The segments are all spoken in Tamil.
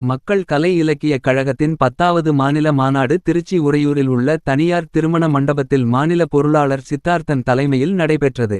மக்கள் கலை இலக்கியக் கழகத்தின் 10வது மாநில மாநாடு திருச்சி உறையூரில் உள்ள தனியார் திருமண மண்டபத்தில் மாநில பொருளாளர் சித்தார்த்தன் தலைமையில் நடைபெற்றது.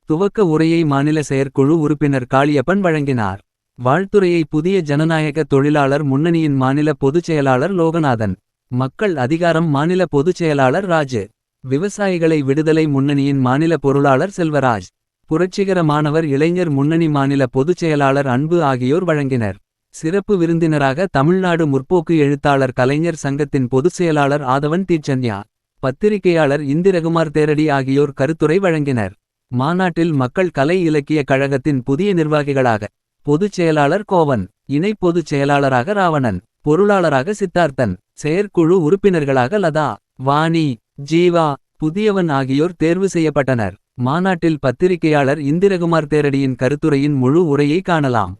துவக்க உரையை மாநில செயற்குழு உறுப்பினர் காளியப்பன் வழங்கினார். வாழ்த்துரையை புதிய ஜனநாயக தொழிலாளர் முன்னணியின் மாநில பொதுச் செயலாளர் லோகநாதன், மக்கள் அதிகாரம் மாநில பொதுச் செயலாளர் ராஜு, விவசாயிகளை விடுதலை முன்னணியின் மாநில பொருளாளர் செல்வராஜ், புரட்சிகர மாணவர் இளைஞர் முன்னணி மாநில பொதுச் செயலாளர் அன்பு ஆகியோர் வழங்கினர். சிறப்பு விருந்தினராக தமிழ்நாடு முற்போக்கு எழுத்தாளர் கலைஞர் சங்கத்தின் பொதுச் செயலாளர் ஆதவன் தீட்சண்யா, பத்திரிகையாளர் இந்திரகுமார் தேரடி ஆகியோர் கருத்துரை வழங்கினர். மாநாட்டில் மக்கள் கலை இலக்கிய கழகத்தின் புதிய நிர்வாகிகளாக பொதுச் செயலாளர் கோவன், இணை பொதுச் செயலாளராக ராவணன், பொருளாளராக சித்தார்த்தன், செயற்குழு உறுப்பினர்களாக லதா, வாணி, ஜீவா, புதியவன் ஆகியோர் தேர்வு செய்யப்பட்டனர். மாநாட்டில் பத்திரிகையாளர் இந்திரகுமார் தேரடியின் கருத்துரையின் முழு உரையை காணலாம்.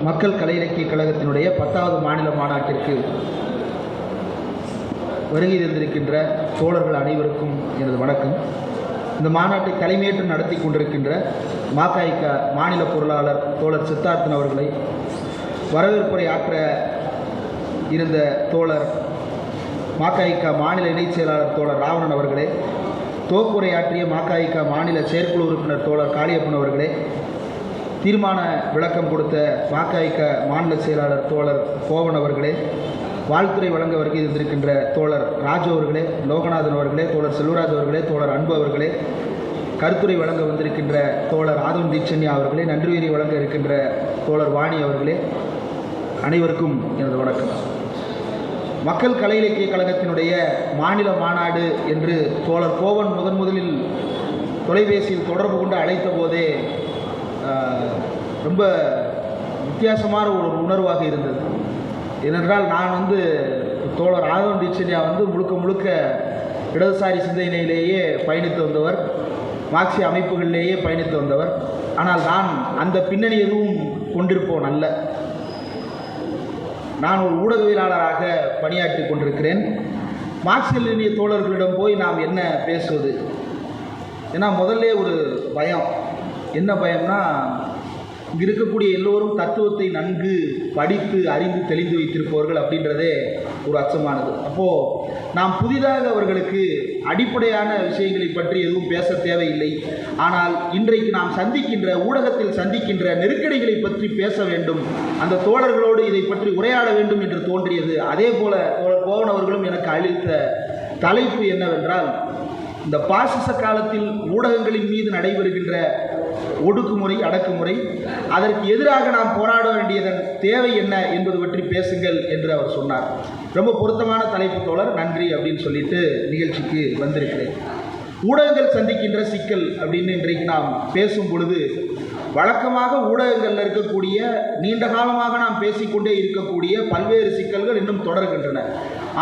மக்கள் கலை இலக்கிய கழகத்தினுடைய 10வது மாநில மாநாட்டிற்கு வருகை தந்திருக்கின்ற தோழர்கள் அனைவருக்கும் எனது வணக்கம். இந்த மாநாட்டை தலைமையேற்று நடத்தி கொண்டிருக்கின்ற மகஇக மாநில பொருளாளர் தோழர் சித்தார்த்தன் அவர்களை, வரவேற்புரை ஆற்ற இருந்த தோழர் மகஇக மாநில இணைச் செயலாளர் தோழர் ராவணன் அவர்களே, துவக்குரையாற்றிய மகஇக மாநில செயற்குழு உறுப்பினர் தோழர் காளியப்பன் அவர்களே, தீர்மான விளக்கம் கொடுத்த மகஇக மாநில செயலாளர் தோழர் கோவன் அவர்களே, வாழ்த்துறை வழங்க வருகை இருந்திருக்கின்ற தோழர் ராஜு அவர்களே, லோகநாதன் அவர்களே, தோழர் செல்வராஜ் அவர்களே, தோழர் அன்பு அவர்களே, கருத்துரை வழங்க வந்திருக்கின்ற தோழர் ஆதவன் தீட்சண்யா அவர்களே, நன்றியுரை வழங்க இருக்கின்ற தோழர் வாணி அவர்களே, அனைவருக்கும் எனது வணக்கம். மக்கள் கலை இலக்கிய கழகத்தினுடைய மாநில மாநாடு என்று தோழர் கோவன் முதலில் தொலைபேசியில் தொடர்பு கொண்டு அழைத்த போதே ரொம்ப வித்தியாசமான ஒரு உணர்வாக இருந்தது. ஏனென்றால் நான் தோழர் ஆதவன் தீட்சண்யா முழுக்க இடதுசாரி சிந்தனையிலேயே பயணித்து வந்தவர், மார்க்சிய அமைப்புகளிலேயே பயணித்து வந்தவர். ஆனால் நான் அந்த பின்னணி எதுவும் கொண்டிருப்போன் அல்ல. நான் ஒரு ஊடகவியலாளராக பணியாற்றி கொண்டிருக்கிறேன். மார்க்சிய லெனினிய தோழர்களிடம் போய் நாம் என்ன பேசுவது? ஏன்னா முதல்ல ஒரு பயம். என்ன பயம்னா, இங்கே இருக்கக்கூடிய எல்லோரும் தத்துவத்தை நன்கு படித்து அறிந்து தெளிந்து வைத்திருப்பவர்கள் அப்படின்றதே ஒரு அச்சமானது. அப்போது நாம் புதிதாக அவர்களுக்கு அடிப்படையான விஷயங்களை பற்றி எதுவும் பேச தேவையில்லை. ஆனால் இன்றைக்கு நாம் சந்திக்கின்ற ஊடகத்தில் சந்திக்கின்ற நெருக்கடிகளை பற்றி பேச வேண்டும், அந்த தோழர்களோடு இதை பற்றி உரையாட வேண்டும் என்று தோன்றியது. அதே போல தோழர் கோவன் அவர்களும் எனக்கு அளித்த தலைப்பு என்னவென்றால், இந்த பாசிச காலத்தில் ஊடகங்களின் மீது நடைபெறுகின்ற ஒடுக்குமுறை, அடக்குமுறை, அதற்கு எதிராக நாம் போராட வேண்டியதன் தேவை என்ன என்பது பற்றி பேசுங்கள் என்று அவர் சொன்னார். ரொம்ப பொருத்தமான தலைப்பு தோழர், நன்றி அப்படின்னு சொல்லிட்டு நிகழ்ச்சிக்கு வந்திருக்கிறேன். ஊடகங்கள் சந்திக்கின்ற சிக்கல் அப்படின்னு இன்றைக்கு நாம் பேசும் பொழுது, வழக்கமாக ஊடகங்களில் இருக்கக்கூடிய நீண்ட காலமாக நாம் பேசிக்கொண்டே இருக்கக்கூடிய பல்வேறு சிக்கல்கள் இன்னும் தொடர்கின்றன.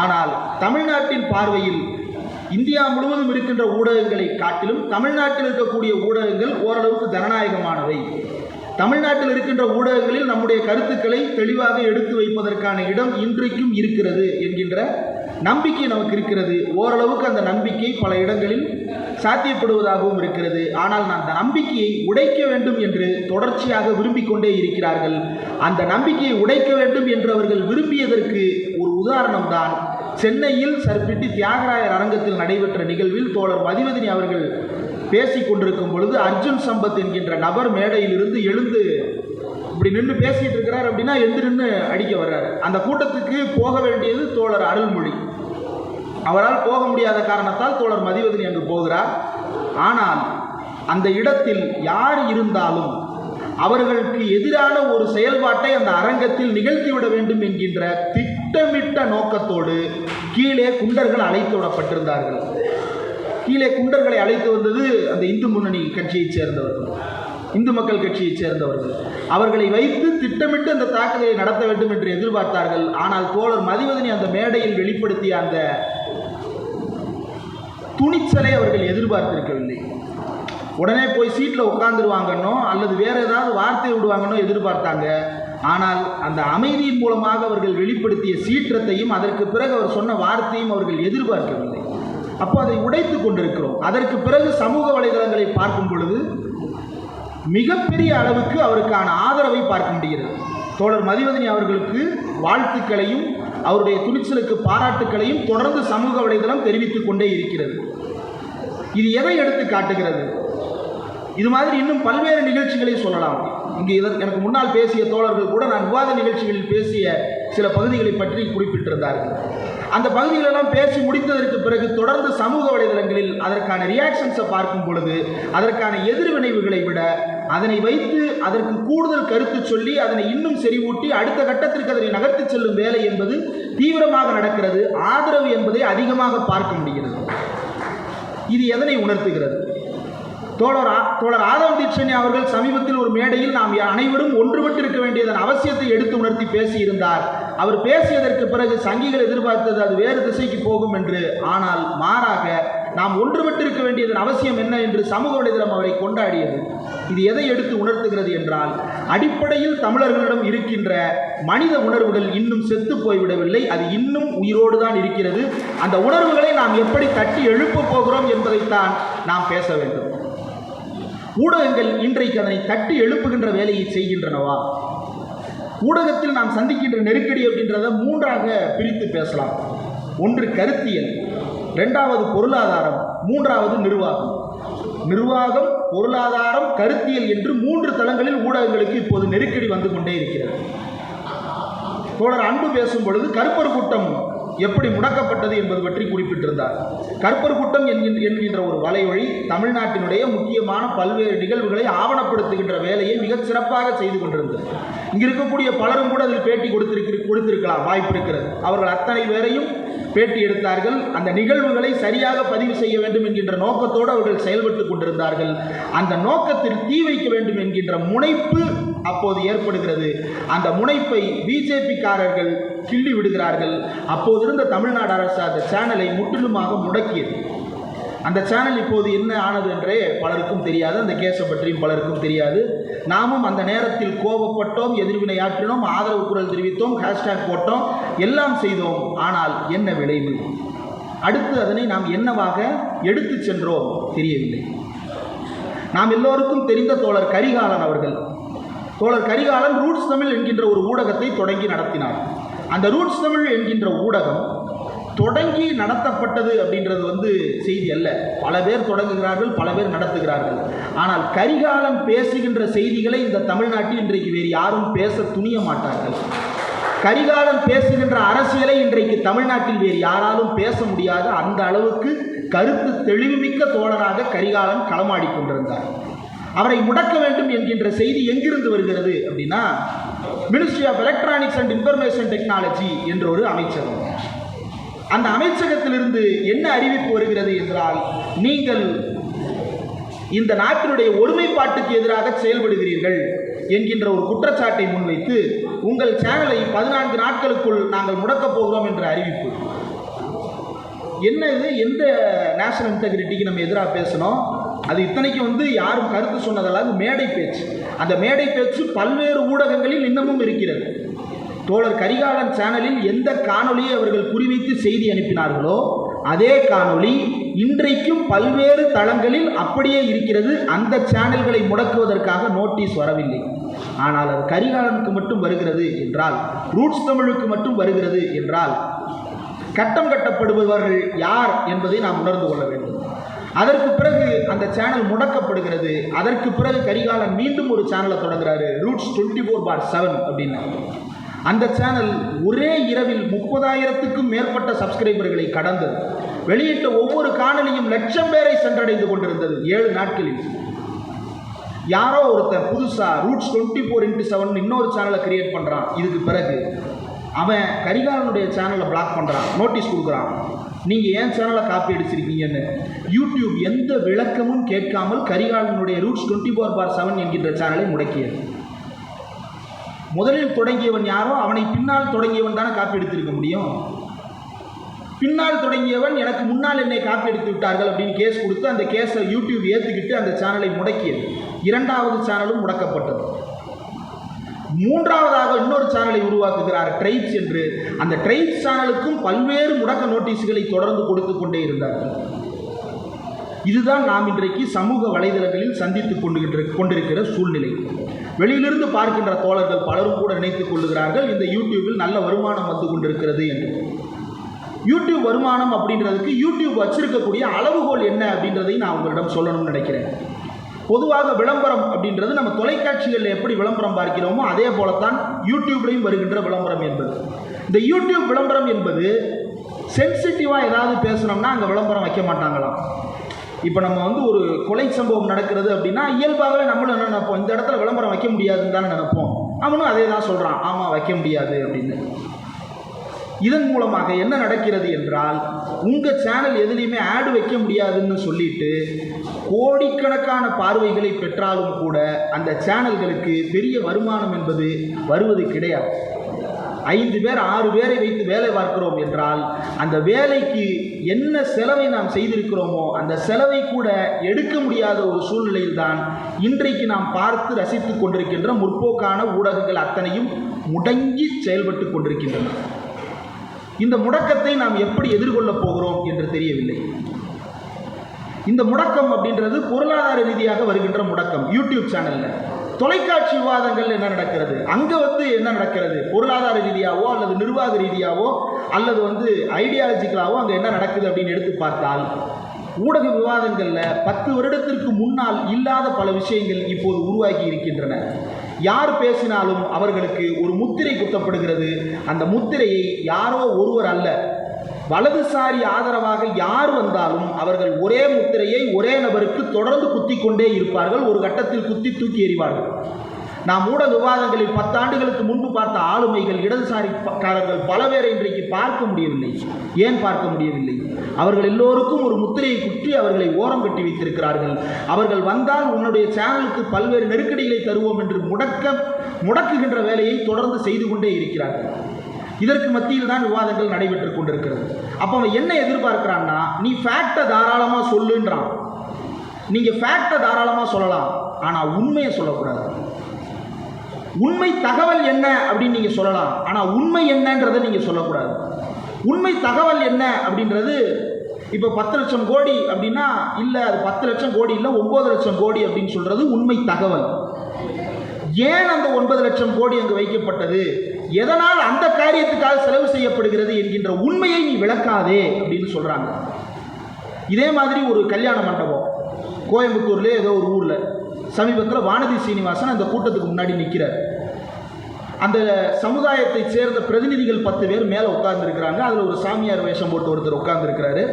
ஆனால் தமிழ்நாட்டின் பார்வையில் இந்தியா முழுவதும் இருக்கின்ற ஊடகங்களை காட்டிலும் தமிழ்நாட்டில் இருக்கக்கூடிய ஊடகங்கள் ஓரளவுக்கு ஜனநாயகமானவை. தமிழ்நாட்டில் இருக்கின்ற ஊடகங்களில் நம்முடைய கருத்துக்களை தெளிவாக எடுத்து வைப்பதற்கான இடம் இன்றைக்கும் இருக்கிறது என்கின்ற நம்பிக்கை நமக்கு இருக்கிறது. ஓரளவுக்கு அந்த நம்பிக்கை பல இடங்களில் சாத்தியப்படுவதாகவும் இருக்கிறது. ஆனால் அந்த நம்பிக்கையை உடைக்க வேண்டும் என்று தொடர்ச்சியாக விரும்பிக் கொண்டே இருக்கிறார்கள். அந்த நம்பிக்கையை உடைக்க வேண்டும் என்று அவர்கள் விரும்பியதற்கு ஒரு உதாரணம்தான் சென்னையில் சர்பிட்டி தியாகராயர் அரங்கத்தில் நடைபெற்ற நிகழ்வில் தோழர் மதிவதனி அவர்கள் பேசிக் கொண்டிருக்கும் பொழுது அர்ஜுன் சம்பத் என்கின்ற நபர் மேடையிலிருந்து எழுந்து இப்படி நின்று பேசிட்டு இருக்கிறார் அப்படின்னா எழுந்து நின்று அடிக்க வர்றாரு. அந்த கூட்டத்துக்கு போக வேண்டியது தோழர் அருள்மொழி. அவரால் போக முடியாத காரணத்தால் தோழர் மதிவதனி அங்கு போகிறார். ஆனால் அந்த இடத்தில் யார் இருந்தாலும் அவர்களுக்கு எதிரான ஒரு செயல்பாட்டை அந்த அரங்கத்தில் நிகழ்த்திவிட வேண்டும் என்கின்ற திட்டமிட்ட நோக்கத்தோடு கீழே குண்டர்கள் அழைத்து விடப்பட்டிருந்தார்கள். கீழே குண்டர்களை அழைத்து வந்தது அந்த இந்து முன்னணி கட்சியைச் சேர்ந்தவர்கள், இந்து மக்கள் கட்சியைச் சேர்ந்தவர்கள். அவர்களை வைத்து திட்டமிட்டு அந்த தாக்குதலை நடத்த வேண்டும் என்று எதிர்பார்த்தார்கள். ஆனால் தோழர் மதிவதனி அந்த மேடையில் வெளிப்படுத்திய அந்த துணிச்சலை அவர்கள் எதிர்பார்த்திருக்கவில்லை. உடனே போய் சீட்டில் உட்காந்துருவாங்கன்னோ அல்லது வேறு ஏதாவது வார்த்தை விடுவாங்கன்னோ எதிர்பார்த்தாங்க. ஆனால் அந்த அமைதியின் மூலமாக அவர்கள் வெளிப்படுத்திய சீற்றத்தையும் அதற்கு பிறகு அவர் சொன்ன வார்த்தையும் அவர்கள் எதிர்பார்க்கவில்லை. அப்போ அதை உடைத்து கொண்டிருக்கிறோம். அதற்கு பிறகு சமூக வலைதளங்களை பார்க்கும் பொழுது மிகப்பெரிய அளவுக்கு அவருக்கான ஆதரவை பார்க்க முடிகிறது. தோழர் மதிவதனி அவர்களுக்கு வாழ்த்துக்களையும் அவருடைய துணிச்சலுக்கு பாராட்டுக்களையும் தொடர்ந்து சமூக வலைதளம் தெரிவித்துக் கொண்டே இருக்கிறது. இது எதை எடுத்து காட்டுகிறது? இது மாதிரி இன்னும் பல்வேறு நிகழ்ச்சிகளை சொல்லலாம். இங்கே எனக்கு முன்னால் பேசிய தோழர்கள் கூட நான் விவாத நிகழ்ச்சிகளில் பேசிய சில பகுதிகளை பற்றி குறிப்பிட்டிருந்தார்கள். அந்த பகுதிகளெல்லாம் பேசி முடித்ததற்கு பிறகு தொடர்ந்து சமூக வலைதளங்களில் அதற்கான ரியாக்ஷன்ஸை பார்க்கும் பொழுது அதற்கான எதிர்வினைவுகளை விட அதனை வைத்து அதற்கு கூடுதல் கருத்து சொல்லி அதனை இன்னும் செறிவூட்டி அடுத்த கட்டத்திற்கு அதனை நகர்த்தி செல்லும் வேலை என்பது தீவிரமாக நடக்கிறது. ஆதரவு என்பதை அதிகமாக பார்க்க முடிகிறது. இது எதனை உணர்த்துகிறது? தோழர் ஆதவ தீட்சணி அவர்கள் சமீபத்தில் ஒரு மேடையில் நாம் அனைவரும் ஒன்றுபட்டு இருக்க வேண்டியதன் அவசியத்தை எடுத்து உணர்த்தி பேசியிருந்தார். அவர் பேசியதற்கு பிறகு சங்கிகள் எதிர்பார்த்தது அது வேறு திசைக்கு போகும் என்று. ஆனால் மாறாக நாம் ஒன்றுபட்டு இருக்க வேண்டியதன் அவசியம் என்ன என்று சமூக வலைதளம் அவரை கொண்டாடியது. இது எதை எடுத்து உணர்த்துகிறது என்றால், அடிப்படையில் தமிழர்களிடம் இருக்கின்ற மனித உணர்வுகள் இன்னும் செத்து போய்விடவில்லை. அது இன்னும் உயிரோடு தான் இருக்கிறது. அந்த உணர்வுகளை நாம் எப்படி தட்டி எழுப்ப போகிறோம் என்பதைத்தான் நாம் பேச வேண்டும். ஊடகங்கள் இன்றைக்கு அதனை தட்டி எழுப்புகின்ற வேலையை செய்கின்றனவா? ஊடகத்தில் நாம் சந்திக்கின்ற நெருக்கடி அப்படின்றத மூன்றாக பிரித்து பேசலாம். ஒன்று கருத்தியல், இரண்டாவது பொருளாதாரம், மூன்றாவது நிர்வாகம். நிர்வாகம், பொருளாதாரம், கருத்தியல் என்று 3 தளங்களில் ஊடகங்களுக்கு இப்போது நெருக்கடி வந்து கொண்டே இருக்கிறது. தோழர் அன்பு பேசும் பொழுது கருப்பர் கூட்டம் எப்படி முடக்கப்பட்டது என்பது பற்றி குறிப்பிட்டிருந்தார். கருப்பர் கூட்டம் என்கின்ற ஒரு வலைவழி தமிழ்நாட்டினுடைய முக்கியமான பல்வேறு நிகழ்வுகளை ஆவணப்படுத்துகின்ற வேலையை மிகச் சிறப்பாக செய்து கொண்டிருந்தது. இங்கு இருக்கக்கூடிய பலரும் கூட அதில் பேட்டி கொடுத்திருக்கலாம், வாய்ப்பு இருக்கிறது. அவர்கள் அத்தனை பேரையும் பேட்டி எடுத்தார்கள். அந்த நிகழ்வுகளை சரியாக பதிவு செய்ய வேண்டும் என்கின்ற நோக்கத்தோடு அவர்கள் செயல்பட்டு கொண்டிருந்தார்கள். அந்த நோக்கத்தில் தீ வைக்க வேண்டும் என்கின்ற முனைப்பு அப்போது ஏற்படுகிறது. அந்த முனைப்பை பிஜேபிக்காரர்கள் கிள்ளி விடுகிறார்கள். அப்போது இருந்த தமிழ்நாடு அரசு அந்த சேனலை முற்றிலுமாக முடக்கியது. அந்த சேனல் இப்போது என்ன ஆனது என்றே பலருக்கும் தெரியாது. அந்த கேஸை பற்றியும் பலருக்கும் தெரியாது. நாமும் அந்த நேரத்தில் கோபப்பட்டோம், எதிர்வினையாற்றினோம், ஆதரவு குரல் தெரிவித்தோம், ஹேஷ்டேக் போட்டோம், எல்லாம் செய்தோம். ஆனால் என்ன விளைவு? அடுத்து அதனை நாம் என்னவாக எடுத்து சென்றோம் தெரியவில்லை. நாம் எல்லோருக்கும் தெரிந்த தோழர் கரிகாலன் அவர்கள். தோழர் கரிகாலன் ரூட்ஸ் தமிழ் என்கின்ற ஒரு ஊடகத்தை தொடங்கி நடத்தினார். அந்த ரூட்ஸ் தமிழ் என்கின்ற ஊடகம் தொடங்கி நடத்தப்பட்டது அப்படின்றது செய்தி அல்ல. பல பேர் தொடங்குகிறார்கள், பல பேர் நடத்துகிறார்கள். ஆனால் கரிகாலன் பேசுகின்ற செய்திகளை இந்த தமிழ்நாட்டில் இன்றைக்கு வேறு யாரும் பேச துணிய மாட்டார்கள். கரிகாலன் பேசுகின்ற அரசியலை இன்றைக்கு தமிழ்நாட்டில் வேறு யாராலும் பேச முடியாத அந்த அளவுக்கு கருத்து தெளிவுமிக்க தோழராக கரிகாலன் களமாடி கொண்டிருந்தார். அவரை முடக்க வேண்டும் என்கின்ற செய்தி எங்கிருந்து வருகிறது அப்படின்னா, ministry of electronics and information technology என்ற ஒரு அமைச்சகம். அந்த அமைச்சகத்திலிருந்து என்ன அறிவிப்பு வருகிறது என்றால், நீங்கள் இந்த நாட்டினுடைய ஒருமைப்பாட்டுக்கு எதிராக செயல்படுகிறீர்கள் என்கின்ற ஒரு குற்றச்சாட்டை முன்வைத்து உங்கள் சேனலை 14 நாட்களுக்குள் நாங்கள் முடக்கப் போகிறோம் என்ற அறிவிப்பு. என்ன இது? எந்த நேஷனல் இன்டெகிரிட்டிக்கு நம்ம எதிராக பேசணும்? அது இத்தனைக்கு யாரும் கருத்து சொன்னதல்ல, அது மேடை பேச்சு. அந்த மேடை பேச்சு பல்வேறு ஊடகங்களில் இன்னமும் இருக்கிறது. தோழர் கரிகாலன் சேனலில் எந்த காணொலியை அவர்கள் குறிவைத்து செய்தி அனுப்பினார்களோ அதே காணொலி இன்றைக்கும் பல்வேறு தளங்களில் அப்படியே இருக்கிறது. அந்த சேனல்களை முடக்குவதற்காக நோட்டீஸ் வரவில்லை. ஆனால் அது கரிகாலனுக்கு மட்டும் வருகிறது என்றால், ரூட்ஸ் தமிழுக்கு மட்டும் வருகிறது என்றால், கட்டம் கட்டப்படுபவர்கள் யார் என்பதை நாம் உணர்ந்து கொள்ள வேண்டும். அதற்கு பிறகு அந்த சேனல் முடக்கப்படுகிறது. அதற்கு பிறகு கரிகாலன் மீண்டும் ஒரு சேனலை தொடங்குறாரு, ரூட்ஸ் 24/7 அப்படின்னு. அந்த சேனல் ஒரே இரவில் 30,000க்கும் மேற்பட்ட சப்ஸ்கிரைபர்களை கடந்தது. வெளியிட்ட ஒவ்வொரு காணொலியும் லட்சம் பேரை சென்றடைந்து கொண்டிருந்தது 7 நாட்களில். யாரோ ஒருத்தர் புதுசா ரூட்ஸ் 24/7 இன்னொரு சேனலை கிரியேட் பண்ணுறான். இதுக்கு பிறகு அவன் கரிகாலனுடைய சேனலை பிளாக் பண்ணுறான், நோட்டீஸ் கொடுக்குறான், நீங்கள் ஏன் சேனலை காப்பி அடிச்சிருக்கீங்கன்னு. யூடியூப் எந்த விளக்கமும் கேட்காமல் கரிகாலனுடைய ரூட்ஸ் 24/7 என்கின்ற சேனலை முடக்கியது. முதலில் தொடங்கியவன் யாரோ அவனை பின்னால் தொடங்கியவன் தானே காப்பி எடுத்திருக்க முடியும். பின்னால் தொடங்கியவன் எனக்கு முன்னால் என்னை காப்பி எடுத்து விட்டார்கள் அப்படின்னு கேஸ் கொடுத்து அந்த கேஸை யூடியூப் ஏற்றுக்கிட்டு அந்த சேனலை முடக்கியது. 2வது சேனலும் முடக்கப்பட்டது. 3வதாக இன்னொரு சேனலை உருவாக்குகிறார், ட்ரைப்ஸ் என்று. அந்த ட்ரைப்ஸ் சேனலுக்கும் பல்வேறு முடக்க நோட்டீஸ்களை தொடர்ந்து கொடுத்து கொண்டே இருந்தார்கள். இதுதான் நாம் இன்றைக்கு சமூக வலைதளங்களில் சந்தித்து கொண்டிருக்கிற சூழ்நிலை. வெளியிலிருந்து பார்க்கின்ற தோழர்கள் பலரும் கூட நினைத்துக் கொள்ளுகிறார்கள் இந்த யூடியூபில் நல்ல வருமானம் வந்து கொண்டிருக்கிறது என்று. யூடியூப் வருமானம் அப்படின்றதுக்கு யூடியூப் வச்சிருக்கக்கூடிய அளவுகோல் என்ன அப்படின்றதை நான் உங்களிடம் சொல்லணும்னு நினைக்கிறேன். பொதுவாக விளம்பரம் அப்படின்றது நம்ம தொலைக்காட்சிகளில் எப்படி விளம்பரம் பார்க்கிறோமோ அதே போலத்தான் யூடியூப்லையும் வருகின்ற விளம்பரம் என்பது. இந்த யூடியூப் விளம்பரம் என்பது சென்சிட்டிவாக ஏதாவது பேசணும்னா அங்கே விளம்பரம் வைக்க மாட்டாங்களாம். இப்போ நம்ம வந்து ஒரு கொலை சம்பவம் நடக்கிறது அப்படின்னா இயல்பாகவே நம்மளும் என்ன நினைப்போம், இந்த இடத்துல விளம்பரம் வைக்க முடியாதுன்னு தானே நினைப்போம். அவனும் அதே தான் சொல்கிறான், ஆமாம் வைக்க முடியாது அப்படின்னு. இதன் மூலமாக என்ன நடக்கிறது என்றால், உங்கள் சேனல் எதுலேயுமே ஆடு வைக்க முடியாதுன்னு சொல்லிட்டு கோடிக்கணக்கான பார்வைகளை பெற்றாலும் கூட அந்த சேனல்களுக்கு பெரிய வருமானம் என்பது வருவது கிடையாது. 5 பேர் 6 பேரை வைத்து வேலை பார்க்கிறோம் என்றால் அந்த வேலைக்கு என்ன செலவை நாம் செய்திருக்கிறோமோ அந்த செலவை கூட எடுக்க முடியாத ஒரு சூழ்நிலையில் தான் இன்றைக்கு நாம் பார்த்து ரசித்து கொண்டிருக்கின்ற முற்போக்கான ஊடகங்கள் அத்தனையும் முடங்கி செயல்பட்டு கொண்டிருக்கின்றன. இந்த முடக்கத்தை நாம் எப்படி எதிர்கொள்ளப் போகிறோம் என்று தெரியவில்லை. இந்த முடக்கம் அப்படின்றது பொருளாதார ரீதியாக வருகின்ற முடக்கம். யூடியூப் சேனலில் தொலைக்காட்சி விவாதங்கள் என்ன நடக்கிறது, அங்கே என்ன நடக்கிறது, பொருளாதார ரீதியாவோ அல்லது நிர்வாக ரீதியாவோ அல்லது ஐடியாலஜிக்கலாவோ அங்கே என்ன நடக்குது அப்படின்னு எடுத்து பார்த்தால் ஊடக விவாதங்களில் 10 வருடத்திற்கு முன்னால் இல்லாத பல விஷயங்கள் இப்போது உருவாகி இருக்கின்றன. யார் பேசினாலும் அவர்களுக்கு ஒரு முத்திரை குத்தப்படுகிறது. அந்த முத்திரையை யாரோ ஒருவர் அல்ல, வலதுசாரி ஆதரவாக யார் வந்தாலும் அவர்கள் ஒரே முத்திரையை ஒரே நபருக்கு தொடர்ந்து குத்தி கொண்டே இருப்பார்கள். ஒரு கட்டத்தில் குத்தி தூக்கி எறிவார்கள். நாம் ஊடக விவாதங்களில் 10 ஆண்டுகளுக்கு முன்பு பார்த்த ஆளுமைகள், இடதுசாரிக்காரர்கள் பல பேரை இன்றைக்கு பார்க்க முடியவில்லை. ஏன் பார்க்க முடியவில்லை? அவர்கள் எல்லோருக்கும் ஒரு முத்திரையை குற்றி அவர்களை ஓரம் கட்டி வைத்திருக்கிறார்கள். அவர்கள் வந்தால் உன்னுடைய சேனலுக்கு பல்வேறு நெருக்கடிகளை தருவோம் என்று முடக்குகின்ற வேலையை தொடர்ந்து செய்து கொண்டே இருக்கிறார்கள். இதற்கு மத்தியில் தான் விவாதங்கள் நடைபெற்று கொண்டிருக்கிறது. அப்போ அவன் என்ன எதிர்பார்க்கிறான்னா, நீ ஃபேக்டை தாராளமாக சொல்லுன்றான். நீங்கள் ஃபேக்டை தாராளமாக சொல்லலாம், ஆனால் உண்மையை சொல்லக்கூடாது. உண்மை தகவல் என்ன அப்படின்னு நீங்கள் சொல்லலாம், ஆனால் உண்மை என்னன்றதை நீங்கள் சொல்லக்கூடாது. உண்மை தகவல் என்ன அப்படின்றது இப்போ 10 லட்சம் கோடி அப்படின்னா இல்லை, அது 10 லட்சம் கோடி இல்லை 9 லட்சம் கோடி அப்படின்னு சொல்கிறது உண்மை தகவல். ஏன் அந்த 9 லட்சம் கோடி அங்கு வைக்கப்பட்டது, எதனால் அந்த காரியத்துக்காக செலவு செய்யப்படுகிறது என்கின்ற உண்மையை நீ விளக்காதே அப்படின்னு சொல்கிறாங்க. இதே மாதிரி ஒரு கல்யாண மண்டபம் கோயம்புத்தூர்லேயே ஏதோ ஒரு ஊரில் சமீபத்தில் வானதி சீனிவாசன் அந்த கூட்டத்துக்கு முன்னாடி நிற்கிறார். அந்த சமுதாயத்தை சேர்ந்த பிரதிநிதிகள் 10 பேர் மேலே உட்கார்ந்துருக்கிறாங்க. அதில் ஒரு சாமியார் வேஷம் போட்டு ஒருத்தர் உட்கார்ந்துருக்கிறாரு.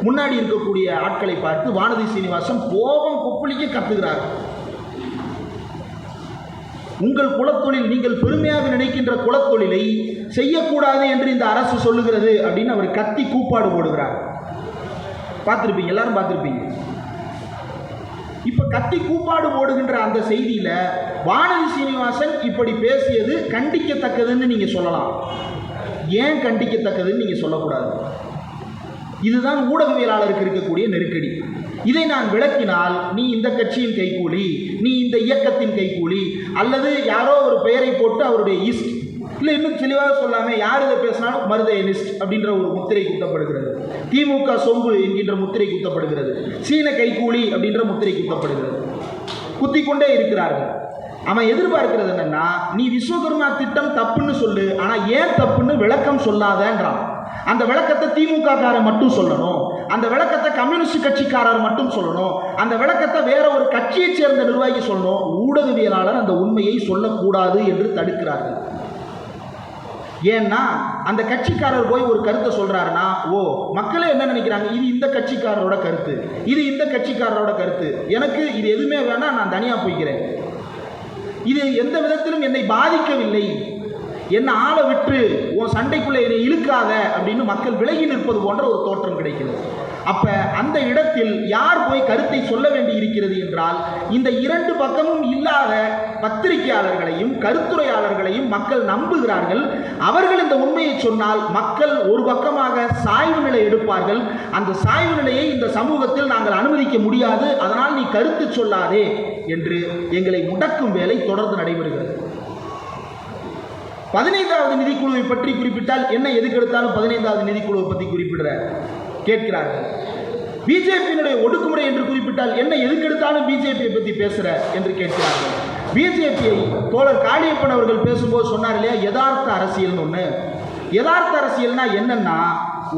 முன்னாடி இருக்கக்கூடிய ஆட்களை பார்த்து வானதி சீனிவாசன் கோபம் கொப்பளிக்க கத்துகிறார். உங்கள் குலத்தொழில், நீங்கள் பெருமையாக நினைக்கின்ற குலத்தொழிலை செய்யக்கூடாது என்று இந்த அரசு சொல்லுகிறது அப்படின்னு அவர் கத்தி கூப்பாடு போடுகிறார். பார்த்துருப்பீங்க, எல்லாரும் பார்த்துருப்பீங்க. இப்போ கத்தி கூப்பாடு போடுகின்ற அந்த செய்தியில் வானதி சீனிவாசன் இப்படி பேசியது கண்டிக்கத்தக்கதுன்னு நீங்கள் சொல்லலாம். ஏன் கண்டிக்கத்தக்கதுன்னு நீங்கள் சொல்லக்கூடாது? இதுதான் ஊடகவியலாளருக்கு இருக்கக்கூடிய நெருக்கடி. இதை நான் விளக்கினால் நீ இந்த கட்சியின் கைக்கூலி, நீ இந்த இயக்கத்தின் கைக்கூலி, அல்லது யாரோ ஒரு பெயரை போட்டு அவருடைய ஈஸ்ட், இல்லை இன்னும் தெளிவாக சொல்லாமல் யார் இதை பேசினாலும் மருதையனிஸ்ட் அப்படின்ற ஒரு முத்திரை குத்தப்படுகிறது. திமுக சொம்பு என்கின்ற முத்திரை குத்தப்படுகிறது. சீன கைக்கூலி அப்படின்ற முத்திரை குத்தப்படுகிறது. குத்திக்கொண்டே இருக்கிறார்கள். அவன் எதிர்பார்க்கிறது என்னன்னா, நீ விஸ்வகர்மா திட்டம் தப்புன்னு சொல்லு, ஆனால் ஏன் தப்புன்னு விளக்கம் சொல்லாதன்றான். அந்த விளக்கத்தை திமுக காரர் மட்டும் சொல்லணும், அந்த விளக்கத்தை கம்யூனிஸ்ட் கட்சிக்காரர் மட்டும் சொல்லணும், அந்த விளக்கத்தை வேற ஒரு கட்சியை சேர்ந்த நிர்வாகி சொல்லணும். ஊடகவியலாளர் அந்த உண்மையை சொல்லக்கூடாது என்று தடுக்கிறார்கள். ஏன்னா அந்த கட்சிக்காரர் போய் ஒரு கருத்தை சொல்றாருன்னா, ஓ மக்களே என்ன நினைக்கிறாங்க, இது இந்த கட்சிக்காரரோட கருத்து, இது இந்த கட்சிக்காரரோட கருத்து, எனக்கு இது எதுவுமே வேணாம், நான் தனியா போய்க்கிறேன், இது எந்த விதத்திலும் என்னை பாதிக்கவில்லை, என்னை ஆளை விட்டு உன் சண்டைக்குள்ளே என்னை இழுக்காத அப்படின்னு மக்கள் விலகி நிற்பது போன்ற ஒரு தோற்றம் கிடைக்கிறது. அப்ப அந்த இடத்தில் யார் போய் கருத்தை சொல்ல வேண்டி இருக்கிறது என்றால், இந்த 2 பக்கமும் இல்லாத பத்திரிகையாளர்களையும் கருத்துரையாளர்களையும் மக்கள் நம்புகிறார்கள். அவர்கள் இந்த உண்மையை சொன்னால் மக்கள் ஒரு பக்கமாக சாய்வு நிலை எடுப்பார்கள். அந்த சாய்வு நிலையை இந்த சமூகத்தில் நாங்கள் அனுமதிக்க முடியாது, அதனால் நீ கருத்து சொல்லாதே என்று எங்களை முடக்கும் வேலை தொடர்ந்து நடைபெறுகிறது. 15வது நிதிக்குழுவை பற்றி குறிப்பிட்டால் என்ன, எதுக்கு எடுத்தாலும் 15வது நிதிக்குழுவை பற்றி குறிப்பிடுற கேட்கிறார்கள். பிஜேபியினுடைய ஒடுக்குமுறை என்று குறிப்பிட்டால் என்ன எதுக்கெடுத்தாலும் பிஜேபியை பற்றி பேசுகிற என்று கேட்கிறார்கள். பிஜேபியை தோழர் காளியப்பன் அவர்கள் பேசும்போது சொன்னார் இல்லையா, யதார்த்த அரசியல்னு ஒன்று. யதார்த்த அரசியல்னா என்னன்னா,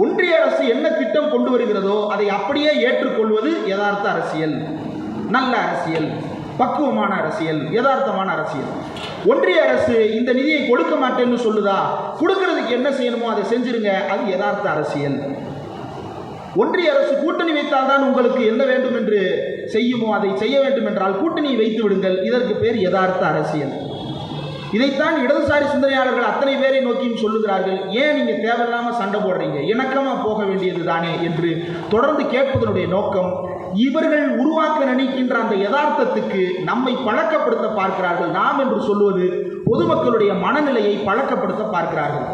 ஒன்றிய அரசு என்ன திட்டம் கொண்டு வருகிறதோ அதை அப்படியே ஏற்றுக்கொள்வது யதார்த்த அரசியல், நல்ல அரசியல், பக்குவமான அரசியல், யதார்த்தமான அரசியல். ஒன்றிய அரசு இந்த நிதியை கொடுக்க மாட்டேன்னு சொல்லுதா, கொடுக்கறதுக்கு என்ன செய்யணுமோ அதை செஞ்சிருங்க, அது யதார்த்த அரசியல். ஒன்றிய அரசு கூட்டணி வைத்தால்தான் உங்களுக்கு என்ன வேண்டும் என்று செய்யுமோ அதை செய்ய வேண்டும் என்றால் கூட்டணியை வைத்து விடுங்கள், இதற்கு பேர் யதார்த்த அரசியல். இதைத்தான் இடதுசாரி சிந்தனையாளர்கள் அத்தனை பேரை நோக்கியும் சொல்லுகிறார்கள். ஏன் நீங்கள் தேவையில்லாமல் சண்டை போடுறீங்க, இணக்கமாக போக வேண்டியது தானே என்று தொடர்ந்து கேட்பதனுடைய நோக்கம், இவர்கள் உருவாக்க நினைக்கின்ற அந்த யதார்த்தத்துக்கு நம்மை பழக்கப்படுத்த பார்க்கிறார்கள். நாம் என்று சொல்லுவது பொதுமக்களுடைய மனநிலையை பழக்கப்படுத்த பார்க்கிறார்கள்.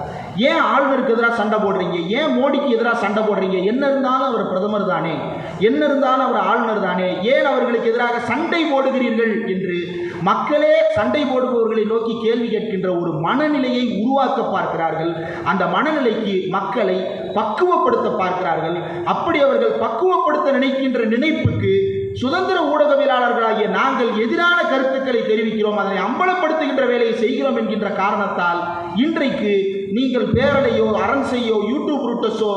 ஏன் ஆளுநருக்கு எதிராக சண்டை போடுறீங்க, ஏன் மோடிக்கு எதிராக சண்டை போடுறீங்க, என்ன இருந்தாலும் அவர் பிரதமர் தானே, என்ன இருந்தாலும் அவர் ஆளுநர் தானே, ஏன் அவர்களுக்கு எதிராக சண்டை போடுகிறீர்கள் என்று மக்களே சண்டை போடுபவர்களை நோக்கி கேள்வி கேட்கின்ற ஒரு மனநிலையை உருவாக்க பார்க்கிறார்கள். அந்த மனநிலைக்கு மக்களை பக்குவப்படுத்த பார்க்கிறார்கள். அப்படி அவர்கள் பக்குவப்படுத்த நினைக்கின்ற நினைப்புக்கு சுதந்திர ஊடகவியலாளர்களாகிய நாங்கள் எதிரான கருத்துக்களை தெரிவிக்கிறோம், அதனை அம்பலப்படுத்துகின்ற வேலையை செய்கிறோம் என்கின்ற காரணத்தால் இன்றைக்கு நீங்கள் பேரலையோ, அரண்சையோ, யூடியூப் ரூட்டஸோ,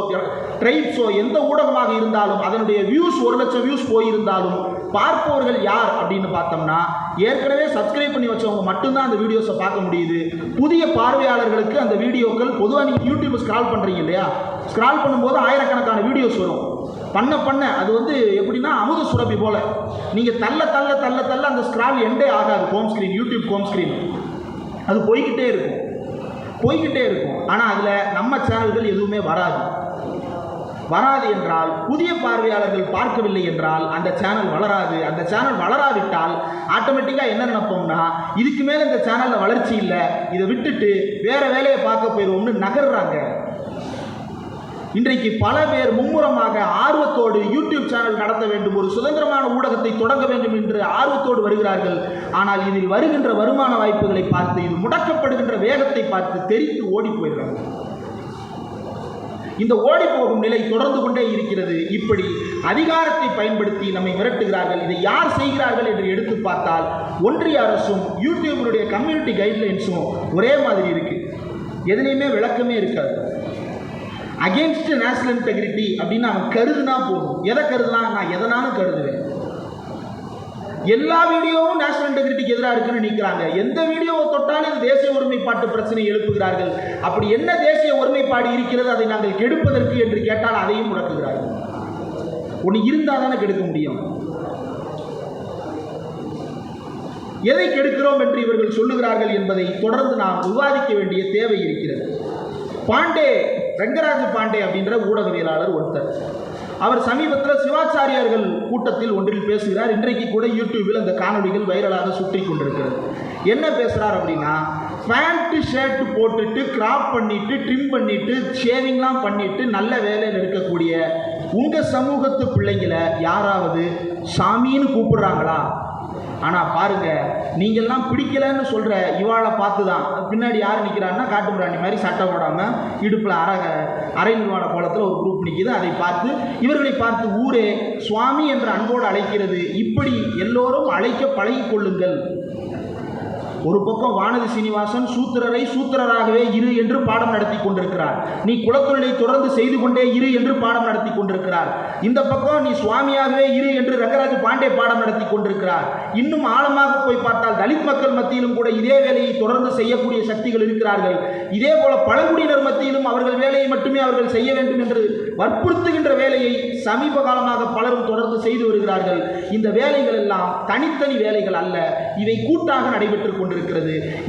ட்ரைப்ஸோ எந்த ஊடகமாக இருந்தாலும் அதனுடைய வியூஸ் 1 லட்சம் வியூஸ் போயிருந்தாலும் பார்ப்பவர்கள் யார் அப்படின்னு பார்த்தோம்னா, ஏற்கனவே சப்ஸ்கிரைப் பண்ணி வச்சவங்க மட்டும்தான் அந்த வீடியோஸை பார்க்க முடியுது. புதிய பார்வையாளர்களுக்கு அந்த வீடியோக்கள் பொதுவாக நீங்கள் யூடியூப் ஸ்க்ரால் பண்ணுறீங்க இல்லையா, ஸ்க்ரால் பண்ணும்போது ஆயிரக்கணக்கான வீடியோஸ் வரும். பண்ண அது எப்படின்னா அமுத சுரபி போல, நீங்கள் தள்ள தள்ள தள்ள தள்ள அந்த ஸ்க்ரால் எண்டே ஆகாது. Home screen, YouTube home screen அது போய்கிட்டே இருக்கும். ஆனால் அதில் நம்ம சேனல்கள் எதுவுமே வராது என்றால், புதிய பார்வையாளர்கள் பார்க்கவில்லை என்றால் அந்த சேனல் வளராது. அந்த சேனல் வளராவிட்டால் ஆட்டோமேட்டிக்காக என்ன நினைப்போம்னா, இதுக்கு மேலே இந்த சேனலில் வளர்ச்சி இல்லை, இதை விட்டுட்டு வேற வேலையை பார்க்க போயிடுவோம்னு நகர்றாங்க. இன்றைக்கு பல பேர் மும்முரமாக ஆர்வத்தோடு யூடியூப் சேனல் நடத்த வேண்டும், ஒரு சுதந்திரமான ஊடகத்தை தொடங்க வேண்டும் என்று ஆர்வத்தோடு வருகிறார்கள். ஆனால் இதில் வருகின்ற வருமான வாய்ப்புகளை பார்த்து, இது முடக்கப்படுகின்ற வேகத்தை பார்த்து தெரிந்து ஓடி போகிறார்கள். இந்த ஓடி போகும் நிலை தொடர்ந்து கொண்டே இருக்கிறது. இப்படி அதிகாரத்தை பயன்படுத்தி நம்மை மிரட்டுகிறார்கள். இதை யார் செய்கிறார்கள் என்று எடுத்து பார்த்தால், ஒன்றிய அரசும் யூடியூபினுடைய கம்யூனிட்டி கைட்லைன்ஸும் ஒரே மாதிரி இருக்கு, எதுலையுமே விளக்கமே இருக்காது. அகேன்ஸ்ட் நேஷனல் இன்டெகிரிட்டி அப்படின்னு அவன் கருதுனா போதும். எதை கருதலாம், நான் எதனாலும் கருதுவேன். எல்லா வீடியோவும் நேஷனல் இன்டெகிரிட்டிக்கு எதிராக இருக்குன்னு நிற்கிறாங்க. எந்த வீடியோவை தொட்டாலும் இது தேசிய ஒருமைப்பாட்டு பிரச்சனை எழுப்புகிறார்கள். அப்படி என்ன தேசிய ஒருமைப்பாடு இருக்கிறது அதை நாங்கள் கெடுப்பதற்கு என்று கேட்டால் அதையும் முடக்குகிறார்கள். ஒன்று இருந்தால் தானே கெடுக்க முடியும். எதை கெடுக்கிறோம் என்று இவர்கள் சொல்லுகிறார்கள் என்பதை தொடர்ந்து நாம் விவாதிக்க வேண்டிய தேவை இருக்கிறது. பாண்டே, ரங்கராஜ் பாண்டே அப்படின்ற ஊடகவியலாளர் ஒருத்தர், அவர் சமீபத்தில் சிவாச்சாரியார்கள் கூட்டத்தில் ஒன்றில் பேசுகிறார். இன்றைக்கு கூட யூடியூபில் அந்த காணொலிகள் வைரலாக சுற்றி கொண்டிருக்கிறது. என்ன பேசுகிறார் அப்படின்னா, பேண்ட் ஷர்ட் போட்டுட்டு கிராப் பண்ணிட்டு ட்ரிம் பண்ணிட்டு ஷேவிங்லாம் பண்ணிட்டு நல்ல வேலையில் இருக்கக்கூடிய உங்கள் சமூகத்து பிள்ளைங்களை யாராவது சாமின்னு கூப்பிடுறாங்களா? ஆனால் பாருங்க, நீங்கள்லாம் பிடிக்கலன்னு சொல்கிற இவாளை பார்த்து தான் பின்னாடி யார் நிற்கிறான்னா, காட்டுமிராணி மாதிரி சட்டை போடாமல் இடுப்பில் அரை நிர்வாண கோலத்தில் ஒரு குரூப் நிற்கிது. அதை பார்த்து இவர்களை பார்த்து ஊரே சுவாமி என்ற அன்போடு அழைக்கிறது. இப்படி எல்லோரும் அழைக்க பழகிக்கொள்ளுங்கள். ஒரு பக்கம் வானதி சீனிவாசன் சூத்திரரை சூத்திரராகவே இரு என்று பாடம் நடத்தி கொண்டிருக்கிறார். நீ குலத்தொழிலை தொடர்ந்து செய்து கொண்டே இரு என்று பாடம் நடத்தி கொண்டிருக்கிறார். இந்த பக்கம் நீ சுவாமியாகவே இரு என்று ரங்கராஜ் பாண்டே பாடம் நடத்தி கொண்டிருக்கிறார். இன்னும் ஆழமாக போய் பார்த்தால் தலித் மக்கள் மத்தியிலும் கூட இதே வேலையை தொடர்ந்து செய்யக்கூடிய சக்திகள் இருக்கிறார்கள். இதே போல பழங்குடியினர் மத்தியிலும் அவர்கள் வேலையை மட்டுமே அவர்கள் செய்ய வேண்டும் என்று வற்புறுத்துகின்ற வேலையை சமீப காலமாக பலரும் தொடர்ந்து செய்து வருகிறார்கள். இந்த வேலைகள் எல்லாம் தனித்தனி வேலைகள் அல்ல, இவை கூட்டாக நடைபெற்றுக் கொண்டிருக்கிறது.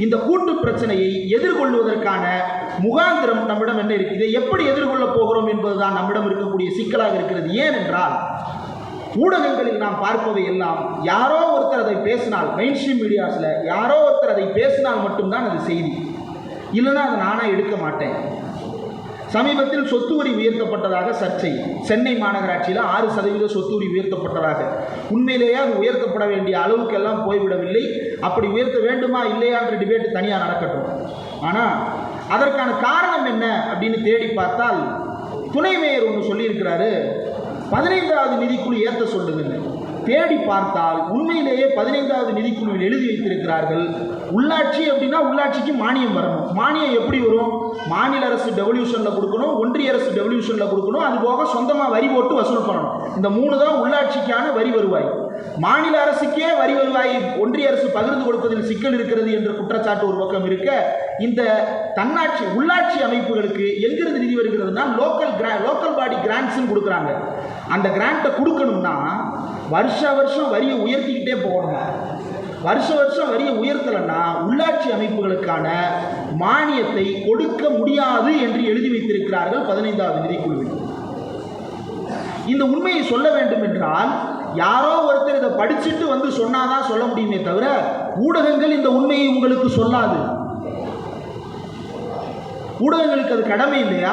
இந்த கூட்டு பிரச்சனையை எதிர்கொள்வதற்கான முகாந்திரம் நம்மிடம் என்ன இருக்கு, இதை எப்படி எதிர்கொள்ளப் போகிறோம் என்பதுதான் நம்மிடம் இருக்கக்கூடிய சிக்கலாக இருக்கிறது. ஏனென்றால் ஊடகங்களில் நாம் பார்ப்பவை எல்லாம் யாரோ ஒருத்தர் அதை பேசினால், மெயின் ஸ்ட்ரீம் மீடியாஸில் யாரோ ஒருத்தர் அதை பேசினால் மட்டும்தான் அது செய்தி, இல்லைன்னா அதை நானே எடுக்க மாட்டேன். சமீபத்தில் சொத்து வரி உயர்த்தப்பட்டதாக சர்ச்சை. சென்னை மாநகராட்சியில் 6% சொத்து வரி உயர்த்தப்பட்டதாக. உண்மையிலேயே அது உயர்த்தப்பட வேண்டிய அளவுக்கெல்லாம் போய்விடவில்லை. அப்படி உயர்த்த வேண்டுமா இல்லையா என்ற டிபேட் தனியாக நடக்கட்டும். ஆனால் அதற்கான காரணம் என்ன அப்படின்னு தேடி பார்த்தால், துணை மேயர் ஒன்று சொல்லியிருக்கிறாரு, 15வது நிதிக்குழு ஏற்ற சொல்லுதுன்னு தேடி பார்த்தால் உண்மையிலேயே 15வது நிதிக்குழுவில் எழுதி வைத்திருக்கிறார்கள். உள்ளாட்சி அப்படின்னா உள்ளாட்சிக்கு மானியம் வரணும். மானியம் எப்படி வரும்? மாநில அரசு டெவல்யூஷனில் கொடுக்கணும், ஒன்றிய அரசு டெவல்யூஷனில் கொடுக்கணும், அது போக சொந்தமாக வரி போட்டு வசூல் பண்ணணும். இந்த 3 தான் உள்ளாட்சிக்கான வரி வருவாய். மாநில அரசுக்கே வரி வருவாய் ஒன்றிய அரசு பகிர்ந்து கொடுப்பதில் சிக்கல் இருக்கிறது என்ற குற்றச்சாட்டு ஒரு பக்கம் இருக்க, இந்த தன்னாட்சி உள்ளாட்சி அமைப்புகளுக்கு எங்கிருந்து நிதி வருகிறதுனா லோக்கல் பாடி கிராண்ட்ஸ்ன்னு கொடுக்குறாங்க. அந்த கிராண்ட்டை கொடுக்கணும்னா வருஷம் வரியை உயர்த்திக்கிட்டே போகணுமா? வருஷம் வரியை உயர்த்தலைன்னா உள்ளாட்சி அமைப்புகளுக்கான மானியத்தை கொடுக்க முடியாது என்று எழுதி வைத்திருக்கிறார்கள் 15வது நிதிக்குழுவில். இந்த உண்மையை சொல்ல வேண்டும் என்றால் யாரோ ஒருத்தர் இதை படிச்சுட்டு வந்து சொன்னாதான் சொல்ல முடியுமே தவிர ஊடகங்கள் இந்த உண்மையை உங்களுக்கு சொல்லாது. ஊடகங்களுக்கு அது கடமை இல்லையா?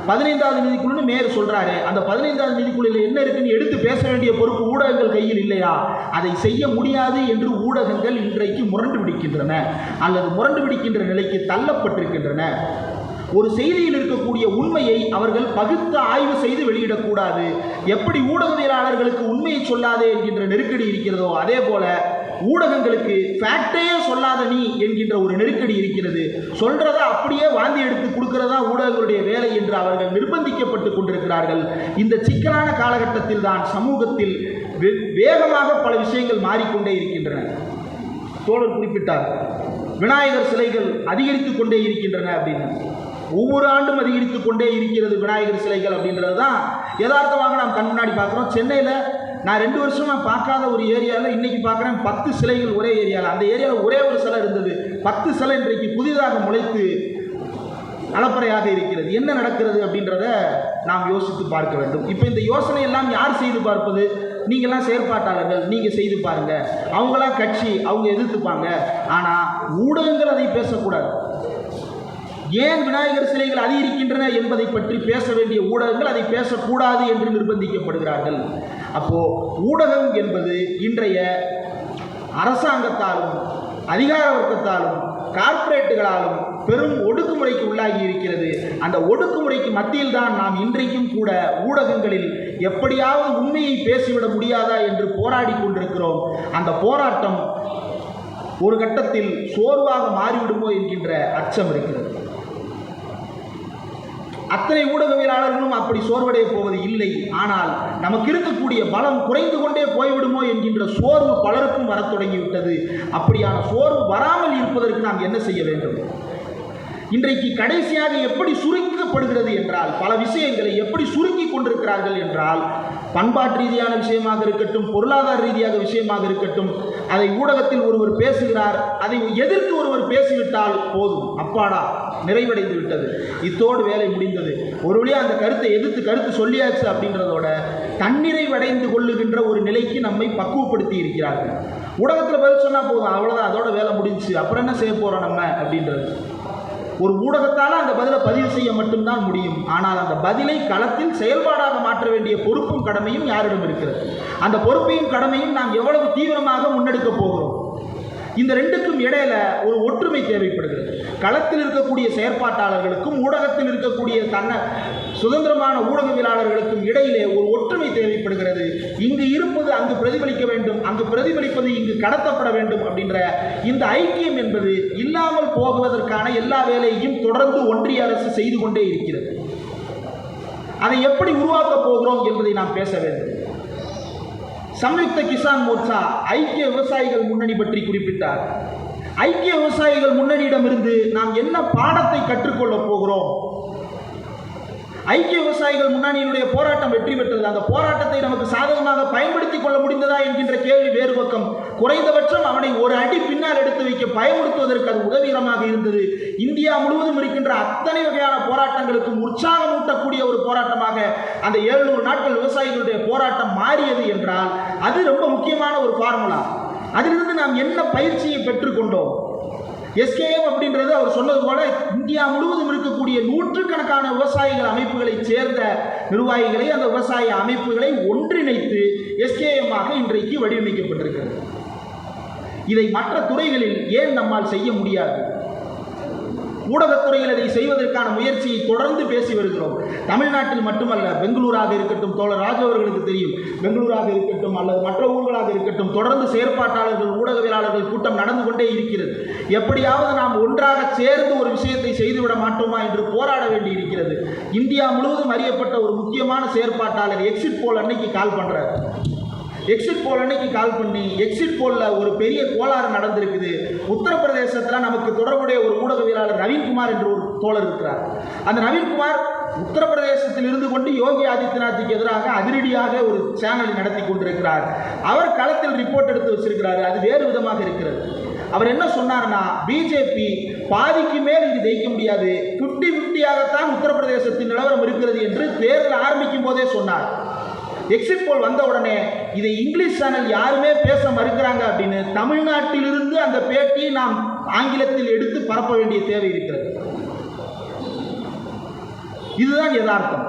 15வது நிதிக்குழுன்னு மேயர் சொல்றாரு. அந்த 15வது நிதிக்குழுவில் என்ன இருக்குன்னு எடுத்து பேச வேண்டிய பொறுப்பு ஊடகங்கள் கையில் இல்லையா? அதை செய்ய முடியாது என்று ஊடகங்கள் இன்றைக்கு முரண்டு பிடிக்கின்றன அல்லது முரண்டு பிடிக்கின்ற நிலைக்கு தள்ளப்பட்டிருக்கின்றன. ஒரு செய்தியில் இருக்கக்கூடிய உண்மையை அவர்கள் பகுத்து ஆய்வு செய்து வெளியிடக்கூடாது. எப்படி ஊடகவியலாளர்களுக்கு உண்மையை சொல்லாதே என்கின்ற நெருக்கடி இருக்கிறதோ அதே போல ஊடகங்களுக்கு ஃபேக்டையே சொல்லாத நீ என்கின்ற ஒரு நெருக்கடி இருக்கிறது. சொல்றதை அப்படியே வாந்தி எடுத்து கொடுக்கிறதா ஊடகங்களுடைய வேலை என்று அவர்கள் நிர்பந்திக்கப்பட்டு கொண்டிருக்கிறார்கள். இந்த சிக்கலான காலகட்டத்தில் தான் சமூகத்தில் வேகமாக பல விஷயங்கள் மாறிக்கொண்டே இருக்கின்றன. தோழர் குறிப்பிட்டார், விநாயகர் சிலைகள் அதிகரித்து கொண்டே இருக்கின்றன அப்படின்னு. ஒவ்வொரு ஆண்டும் அதிகரித்து கொண்டே இருக்கிறது விநாயகர் சிலைகள் அப்படின்றது தான் யதார்த்தமாக நாம் கண் முன்னாடி பார்க்குறோம். சென்னையில் நான் 2 வருஷமாக பார்க்காத ஒரு ஏரியாவில் இன்றைக்கி பார்க்குறேன் 10 சிலைகள் ஒரே ஏரியாவில். அந்த ஏரியாவில் ஒரே ஒரு சிலை இருந்தது, 10 சிலை இன்றைக்கு புதிதாக முளைத்து அலப்பறையாக இருக்கிறது. என்ன நடக்கிறது அப்படின்றத நாம் யோசித்து பார்க்க வேண்டும். இப்போ இந்த யோசனை எல்லாம் யார் செய்து பார்ப்பது? நீங்கள்லாம் செயற்பாட்டாளர்கள், நீங்கள் செய்து பாருங்கள். அவங்களாம் கட்சி, அவங்க எதிர்த்துப்பாங்க. ஆனால் ஊடகங்கள் அதை பேசக்கூடாது. ஏன் விநாயகர் சிலைகள் அதிகரிக்கின்றன என்பதை பற்றி பேச வேண்டிய ஊடகங்கள் அதை பேசக்கூடாது என்று நிர்பந்திக்கப்படுகிறார்கள். அப்போ ஊடகம் என்பது இன்றைய அரசாங்கத்தாலும் அதிகார வர்க்கத்தாலும் கார்ப்பரேட்டுகளாலும் பெரும் ஒடுக்குமுறைக்கு உள்ளாகி இருக்கிறது. அந்த ஒடுக்குமுறைக்கு மத்தியில் தான் நாம் இன்றைக்கும் கூட ஊடகங்களில் எப்படியாவது உண்மையை பேசிவிட முடியாதா என்று போராடி கொண்டிருக்கிறோம். அந்த போராட்டம் ஒரு கட்டத்தில் சோர்வாக மாறிவிடுமோ என்கின்ற அச்சம் இருக்கிறது. அத்தனை ஊடகவியலாளர்களும் அப்படி சோர்வடைய போவது இல்லை. ஆனால் நமக்கு இருக்கக்கூடிய பலம் குறைந்து கொண்டே போய்விடுமோ என்கின்ற சோர்வு பலருக்கும் வரத் தொடங்கிவிட்டது. அப்படியான சோர்வு வராமல் இருப்பதற்கு நாம் என்ன செய்ய வேண்டும்? இன்றைக்கு கடைசியாக எப்படி சுருக்கப்படுகிறது என்றால், பல விஷயங்களை எப்படி சுருக்கி கொண்டிருக்கிறார்கள் என்றால், பண்பாட்டு ரீதியான விஷயமாக இருக்கட்டும், பொருளாதார ரீதியாக விஷயமாக இருக்கட்டும், அதை ஊடகத்தில் ஒருவர் பேசுகிறார், அதை எதிர்த்து ஒருவர் பேசிவிட்டால் போதும், அப்பாடா நிறைவடைந்து விட்டது, இத்தோடு வேலை முடிந்தது, ஒரு வழியாக அந்த கருத்தை எதிர்த்து கருத்து சொல்லியாச்சு அப்படின்றதோட தன்னிறைவடைந்து கொள்ளுகின்ற ஒரு நிலைக்கு நம்மை பக்குவப்படுத்தி இருக்கிறார்கள். ஊடகத்தில் பதில் சொன்னால் போதும், அவ்வளோதான், அதோட வேலை முடிஞ்சு, அப்புறம் என்ன செய்ய போகிறோம் நம்ம அப்படின்றது. ஒரு ஊடகத்தால் அந்த பதிலை பதிவு செய்ய மட்டும்தான் முடியும். ஆனால் அந்த பதிலை களத்தில் செயல்பாடாக மாற்ற வேண்டிய பொறுப்பும் கடமையும் யாரிடம் இருக்கிறது? அந்த பொறுப்பையும் கடமையும் நாம் எவ்வளவு தீவிரமாக முன்னெடுக்க போகிறோம்? இந்த ரெண்டுக்கும் இடையில ஒரு ஒற்றுமை தேவைப்படுகிறது. களத்தில் இருக்கக்கூடிய செயற்பாட்டாளர்களுக்கும் ஊடகத்தில் இருக்கக்கூடிய சுதந்திரமான ஊடகவியலாளர்களுக்கும் இடையிலே ஒரு ஒற்றுமை தேவைப்படுகிறது. இங்கு இருப்பது அங்கு பிரதிபலிக்க வேண்டும், அங்கு பிரதிபலிப்பது இங்கு கடத்தப்பட வேண்டும் அப்படின்ற இந்த ஐக்கியம் என்பது இல்லாமல் போகுவதற்கான எல்லா வேலையையும் தொடர்ந்து ஒன்றிய அரசு செய்து கொண்டே இருக்கிறது. அதை எப்படி உருவாக்கப் போகிறோம் என்பதை நாம் பேச வேண்டும். சம்யுக்த கிசான் மோர்ச்சா ஐக்கிய விவசாயிகள் முன்னணி பற்றி குறிப்பிட்டார். ஐக்கிய விவசாயிகள் முன்னணியிடமிருந்து நாம் என்ன பாடத்தை கற்றுக்கொள்ளப் போகிறோம்? ஐக்கிய விவசாயிகள் முன்னணியினுடைய போராட்டம் வெற்றி பெற்றது. அந்த போராட்டத்தை நமக்கு சாதகமாக பயன்படுத்திக் கொள்ள முடிந்ததா என்கின்ற கேள்வி வேறு பக்கம். குறைந்தபட்சம் அவனை ஒரு அடி பின்னால் எடுத்து வைக்க பயமுறுத்துவதற்கு அது உதவிகரமாக இருந்தது. இந்தியா முழுவதும் இருக்கின்ற அத்தனை வகையான போராட்டங்களுக்கும் உற்சாகமூட்டக்கூடிய ஒரு போராட்டமாக அந்த 700 நாட்கள் விவசாயிகளுடைய போராட்டம் மாறியது என்றால் அது ரொம்ப முக்கியமான ஒரு ஃபார்முலா. அதிலிருந்து நாம் என்ன பயிற்சியை பெற்றுக்கொண்டோம்? எஸ்கேஎம் அப்படின்றது அவர் சொன்னது போல இந்தியா முழுவதும் இருக்கக்கூடிய நூற்றுக்கணக்கான விவசாயிகள் அமைப்புகளை சேர்ந்த நிர்வாகிகளை, அந்த விவசாய அமைப்புகளை ஒன்றிணைத்து எஸ்கேஎம் ஆக இன்றைக்கு வடிவமைக்கப்பட்டிருக்கிறது. இதை மற்ற துறைகளில் ஏன் நம்மால் செய்ய முடியாது? ஊடகத்துறையில் அதை செய்வதற்கான முயற்சியை தொடர்ந்து பேசி வருகிறோம். தமிழ்நாட்டில் மட்டுமல்ல, பெங்களூராக இருக்கட்டும், தோழர் ராஜு அவர்களுக்கு தெரியும், பெங்களூராக இருக்கட்டும் அல்லது மற்ற ஊர்களாக இருக்கட்டும், தொடர்ந்து செயற்பாட்டாளர்கள் ஊடகவியலாளர்கள் கூட்டம் நடந்து கொண்டே இருக்கிறது. எப்படியாவது நாம் ஒன்றாக சேர்ந்து ஒரு விஷயத்தை செய்துவிட மாட்டோமா என்று போராட வேண்டி இருக்கிறது. இந்தியா முழுவதும் அறியப்பட்ட ஒரு முக்கியமான செயற்பாட்டாளர் எக்ஸிட் போல் அன்னைக்கு கால் பண்றார். எக்ஸிட் போல் அன்னைக்கு கால் பண்ணி, எக்ஸிட் போலில் ஒரு பெரிய கோளாறு நடந்திருக்குது, உத்தரப்பிரதேசத்தில் நமக்கு தொடர்புடைய ஒரு ஊடகவியலாளர் நவீன்குமார் என்று ஒரு தோழர் இருக்கிறார். அந்த நவீன்குமார் உத்தரப்பிரதேசத்தில் இருந்து கொண்டு யோகி ஆதித்யநாத்துக்கு எதிராக அதிரடியாக ஒரு சேனலை நடத்தி கொண்டிருக்கிறார். அவர் களத்தில் ரிப்போர்ட் எடுத்து வச்சிருக்கிறார். அது வேறு விதமாக இருக்கிறது. அவர் என்ன சொன்னார்னா, பிஜேபி பாதிக்கு மேல் இது ஜெயிக்க முடியாது, 50-50ஆகத்தான் உத்தரப்பிரதேசத்தின் நிலவரம் இருக்கிறது என்று தேர்தல் ஆரம்பிக்கும் போதே சொன்னார். எக்ஸிட் போல் வந்த உடனே இதை இங்கிலீஷ் சேனல் யாருமே பேச மறுக்கிறாங்க அப்படின்னு தமிழ்நாட்டிலிருந்து அந்த பேட்டியை நாம் ஆங்கிலத்தில் எடுத்து பரப்ப வேண்டிய தேவை இருக்கிறது. இதுதான் யதார்த்தம்.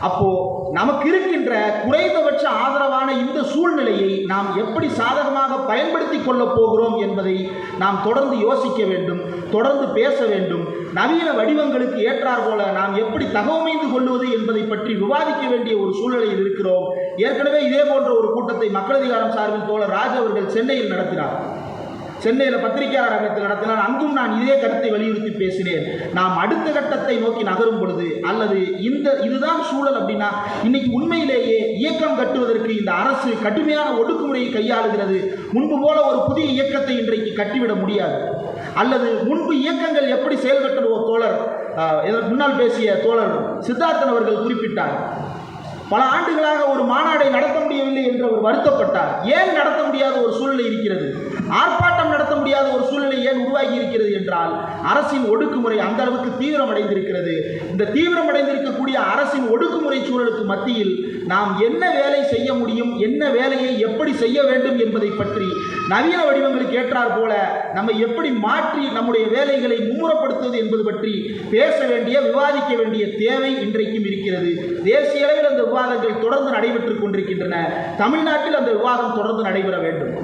அப்போ நமக்கு இருக்கின்ற குறைந்தபட்ச ஆதரவான இந்த சூழ்நிலையை நாம் எப்படி சாதகமாக பயன்படுத்திக் கொள்ளப் போகிறோம் என்பதை நாம் தொடர்ந்து யோசிக்க வேண்டும், தொடர்ந்து பேச வேண்டும். நவீன வடிவங்களுக்கு ஏற்றார் போல நாம் எப்படி தகவமைந்து கொள்வது என்பதை பற்றி விவாதிக்க வேண்டிய ஒரு சூழ்நிலையில் இருக்கிறோம். ஏற்கனவே இதே போன்ற ஒரு கூட்டத்தை மக்கள் அதிகாரம் சார்பில் தோழர் ராஜ் அவர்கள் சென்னையில் நடத்தினார். சென்னையில் பத்திரிகையாளர் அரங்கத்தில் நடத்தினார். அங்கும் நான் இதே கருத்தை வலியுறுத்தி பேசினேன். நாம் அடுத்த கட்டத்தை நோக்கி நகரும் பொழுது, அல்லது இதுதான் சூழல் அப்படின்னா, இன்னைக்கு உண்மையிலேயே இயக்கம் கட்டுவதற்கு இந்த அரசு கடுமையான ஒடுக்குமுறையை கையாளுகிறது. முன்பு போல ஒரு புதிய இயக்கத்தை இன்றைக்கு கட்டிவிட முடியாது. அல்லது முன்பு இயக்கங்கள் எப்படி செயல்பட்டதோ, தோழர் முன்னால் பேசிய தோழர் சித்தார்த்தன் அவர்கள் குறிப்பிட்டார். பல ஆண்டுகளாக ஒரு மாநாடை நடத்த முடியவில்லை என்று அவர் வருத்தப்பட்டார். ஏன் நடத்த முடியாத ஒரு சூழ்நிலை இருக்கிறது? ஆர்ப்பாட்டம் நடத்த முடியாத ஒரு சூழ்நிலை ஏன் உருவாகி இருக்கிறது என்றால், அரசின் ஒடுக்குமுறை அந்த அளவுக்கு தீவிரமடைந்திருக்கிறது. இந்த தீவிரமடைந்திருக்கக்கூடிய அரசின் ஒடுக்குமுறை சூழலுக்கு மத்தியில் நாம் என்ன வேலை செய்ய முடியும், என்ன வேலையை எப்படி செய்ய வேண்டும் என்பதை பற்றி நவீன வடிவங்களுக்கு ஏற்றார் போல நம்ம எப்படி மாற்றி நம்முடைய வேலைகளை மும்முரப்படுத்துவது என்பது பற்றி பேச வேண்டிய, விவாதிக்க வேண்டிய தேவை இன்றைக்கும் இருக்கிறது. தேசிய அளவில் அந்த விவாதங்கள் தொடர்ந்து நடைபெற்றுக் கொண்டிருக்கின்றன. தமிழ்நாட்டில் அந்த விவாதம் தொடர்ந்து நடைபெற வேண்டும்.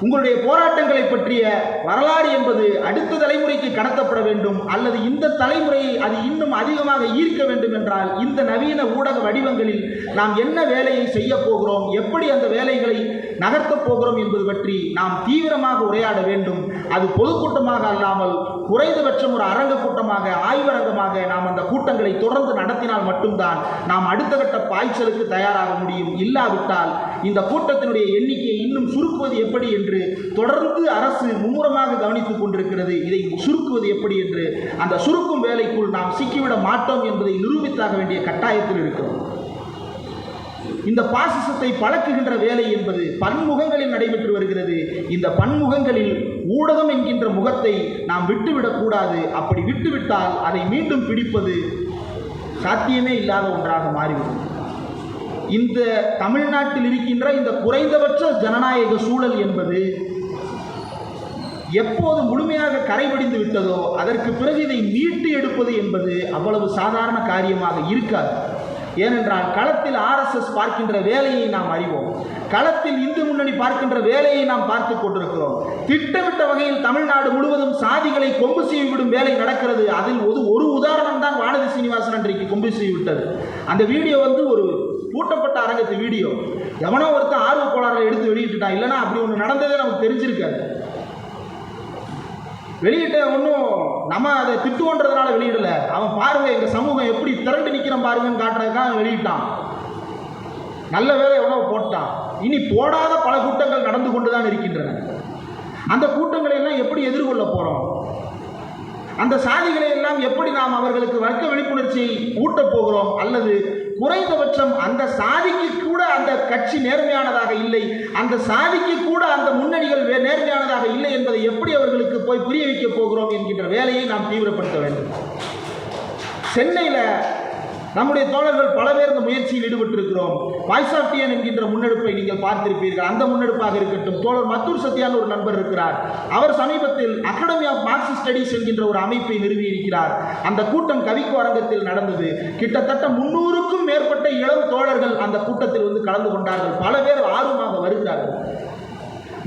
உங்களுடைய போராட்டங்களை பற்றிய வரலாறு என்பது அடுத்த தலைமுறைக்கு கடத்தப்பட வேண்டும். அல்லது இந்த தலைமுறையை அது இன்னும் அதிகமாக ஈர்க்க வேண்டும் என்றால், இந்த நவீன ஊடக வடிவங்களில் நாம் என்ன வேலையை செய்ய போகிறோம், எப்படி அந்த வேலைகளை நகர்த்தப் போகிறோம் என்பது பற்றி நாம் தீவிரமாக உரையாட வேண்டும். அது பொதுக்கூட்டமாக அல்லாமல் குறைந்தபட்சம் ஒரு அரங்க கூட்டமாக, ஆய்வரங்கமாக நாம் அந்த கூட்டங்களை தொடர்ந்து நடத்தினால் மட்டும்தான் நாம் அடுத்த கட்ட பாய்ச்சலுக்கு தயாராக முடியும். இல்லாவிட்டால் இந்த கூட்டத்தினுடைய எண்ணிக்கையை இன்னும் சுருக்குவது எப்படி என்று தொடர்ந்து அரசு மும்முரமாக கவனித்துக் கொண்டிருக்கிறது. இதை சுருக்குவது எப்படி என்று அந்த சுருக்கும் வேலைக்குள் நாம் சிக்கிவிட மாட்டோம் என்பதை நிரூபித்தாக வேண்டிய கட்டாயத்தில் இருக்கிறோம். இந்த பாசிசத்தை பழக்குகின்ற வேலை என்பது பன்முகங்களில் நடைபெற்று வருகிறது. இந்த பன்முகங்களில் ஊடகம் என்கின்ற முகத்தை நாம் விட்டுவிடக்கூடாது. அப்படி விட்டுவிட்டால் அதை மீண்டும் பிடிப்பது சாத்தியமே இல்லாத ஒன்றாக மாறிவிடும். இந்த தமிழ்நாட்டில் இருக்கின்ற இந்த குறைந்தபட்ச ஜனநாயக சூழல் என்பது எப்போது முழுமையாக கரைபடிந்து விட்டதோ அதற்கு பிறகு இதை மீட்டு எடுப்பது என்பது அவ்வளவு சாதாரண காரியமாக இருக்காது. ஏனென்றால் களத்தில் RSS பார்க்கின்ற வேலையை நாம் அறிவோம். களத்தில் இந்து முன்னணி பார்க்கின்ற வேலையை நாம் பார்த்து கொண்டிருக்கிறோம். திட்டமிட்ட வகையில் தமிழ்நாடு முழுவதும் சாதிகளை கொம்பு செய்து விடும் வேலை நடக்கிறது. அதில் ஒரு உதாரணம் தான் வானதி சீனிவாசன் அன்றைக்கு கொம்பு செய்து விட்டது. அந்த வீடியோ ஒரு பூட்டப்பட்ட அரங்கத்து வீடியோ. எவனோ ஒருத்தன் ஆர்வ கோளாறுல எடுத்து வெளியிட்டுட்டான். இல்லைன்னா அப்படி ஒன்று நடந்ததே நமக்கு தெரிஞ்சிருக்காது. வெளியிட்ட ஒன்றும் நம்ம அதை திட்டுவோன்றதுனால வெளியிடல. அவன் பாருங்க எங்க சமூகம் எப்படி திரண்டு நிற்கிறோம் பாருங்கன்னு காட்டுறதுக்காக வெளியிட்டான். நல்ல வேலை எவ்வளோ போட்டான். இனி போடாத பல கூட்டங்கள் நடந்து கொண்டுதான் இருக்கின்றன. அந்த கூட்டங்களை எல்லாம் எப்படி எதிர்கொள்ள போறோம்? அந்த சாதிகளை எல்லாம் எப்படி நாம் அவர்களுக்கு வர்க்க விழிப்புணர்ச்சியை ஊட்டப் போகிறோம்? அல்லது குறைந்தபட்சம் அந்த சாதிக்கு கூட அந்த கட்சி நேர்மையானதாக இல்லை, அந்த சாதிக்கு கூட அந்த முன்னணிகள் நேர்மையானதாக இல்லை என்பதை எப்படி அவர்களுக்கு போய் புரிய வைக்க போகிறோம் என்கின்ற வேலையை நாம் தீவிரப்படுத்த வேண்டும். சென்னையில் நம்முடைய தோழர்கள் பல பேர் இந்த முயற்சியில் ஈடுபட்டிருக்கிறோம். வாய்ஸ் ஆஃப் டிஎன் என்கின்ற முன்னெடுப்பை நீங்கள் பார்த்திருப்பீர்கள். அந்த முன்னெடுப்பாக இருக்கட்டும், தோழர் மத்தூர் சத்யான் ஒரு நண்பர் இருக்கிறார். அவர் சமீபத்தில் அகாடமி ஆஃப் மார்க்சிஸ்ட் ஸ்டடீஸ் என்கின்ற ஒரு அமைப்பை நிறுவி இருக்கிறார். அந்த கூட்டம் கவிக்கு அரங்கத்தில் நடந்தது. கிட்டத்தட்ட 300க்கும் மேற்பட்ட இளம் தோழர்கள் அந்த கூட்டத்தில் கலந்து கொண்டார்கள். பல பேர் ஆர்வமாக வருகிறார்கள்.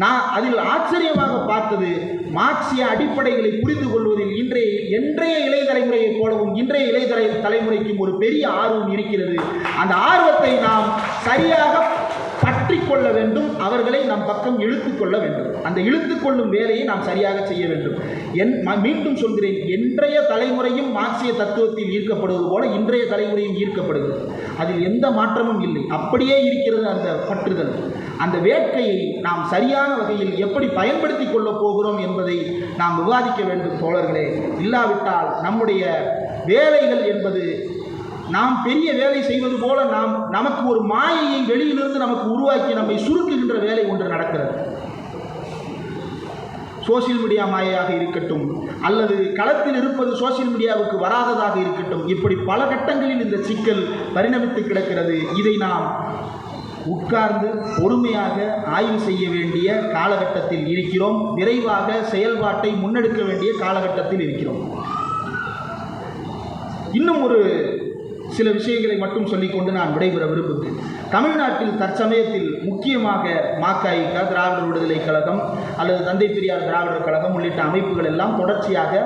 நான் அதில் ஆச்சரியமாக பார்த்தது, மார்க்சிய அடிப்படைகளை புரிந்து கொள்வதில் இன்றைய இளைய தலைமுறையை போலவும் இன்றைய இளைய தலைமுறைக்கும் ஒரு பெரிய ஆர்வம் இருக்கிறது. அந்த ஆர்வத்தை நாம் சரியாக பற்றி கொள்ள வேண்டும், அவர்களை நம் பக்கம் இழுத்துக் கொள்ள வேண்டும். அந்த இழுத்துக் கொள்ளும் வேலையை நாம் சரியாக செய்ய வேண்டும். மீண்டும் சொல்கிறேன், இன்றைய தலைமுறையும் மார்க்சிய தத்துவத்தில் ஈர்க்கப்படுவது போல இன்றைய தலைமுறையும் ஈர்க்கப்படுகிறது. அதில் எந்த மாற்றமும் இல்லை, அப்படியே இருக்கிறது அந்த பற்றுதல். அந்த வேட்கையை நாம் சரியான வகையில் எப்படி பயன்படுத்தி கொள்ளப் போகிறோம் என்பதை நாம் விவாதிக்க வேண்டும் தோழர்களே. இல்லாவிட்டால் நம்முடைய வேலைகள் என்பது நாம் பெரிய வேலை செய்வது போல நமக்கு ஒரு மாயையை வெளியிலிருந்து நமக்கு உருவாக்கி நம்மை சுருக்குகின்ற வேலை ஒன்று நடக்கிறது. சோசியல் மீடியா மாயையாக இருக்கட்டும், அல்லது களத்தில் இருப்பது சோசியல் மீடியாவுக்கு வராததாக இருக்கட்டும், இப்படி பல கட்டங்களில் இந்த சிக்கல் பரிணமித்து கிடக்கிறது. இதை நாம் உட்கார்ந்து பொறுமையாக ஆய்வு செய்ய வேண்டிய காலகட்டத்தில் இருக்கிறோம். விரைவாக செயல்பாட்டை முன்னெடுக்க வேண்டிய காலகட்டத்தில் இருக்கிறோம். இன்னும் ஒரு சில விஷயங்களை மட்டும் சொல்லிக்கொண்டு நான் விடைபெற விரும்புகிறேன். தமிழ்நாட்டில் தற்சமயத்தில் முக்கியமாக ம.க.இ.க., திராவிடர் விடுதலை கழகம் அல்லது தந்தை பெரியார் திராவிடர் கழகம் உள்ளிட்ட அமைப்புகள் எல்லாம் தொடர்ச்சியாக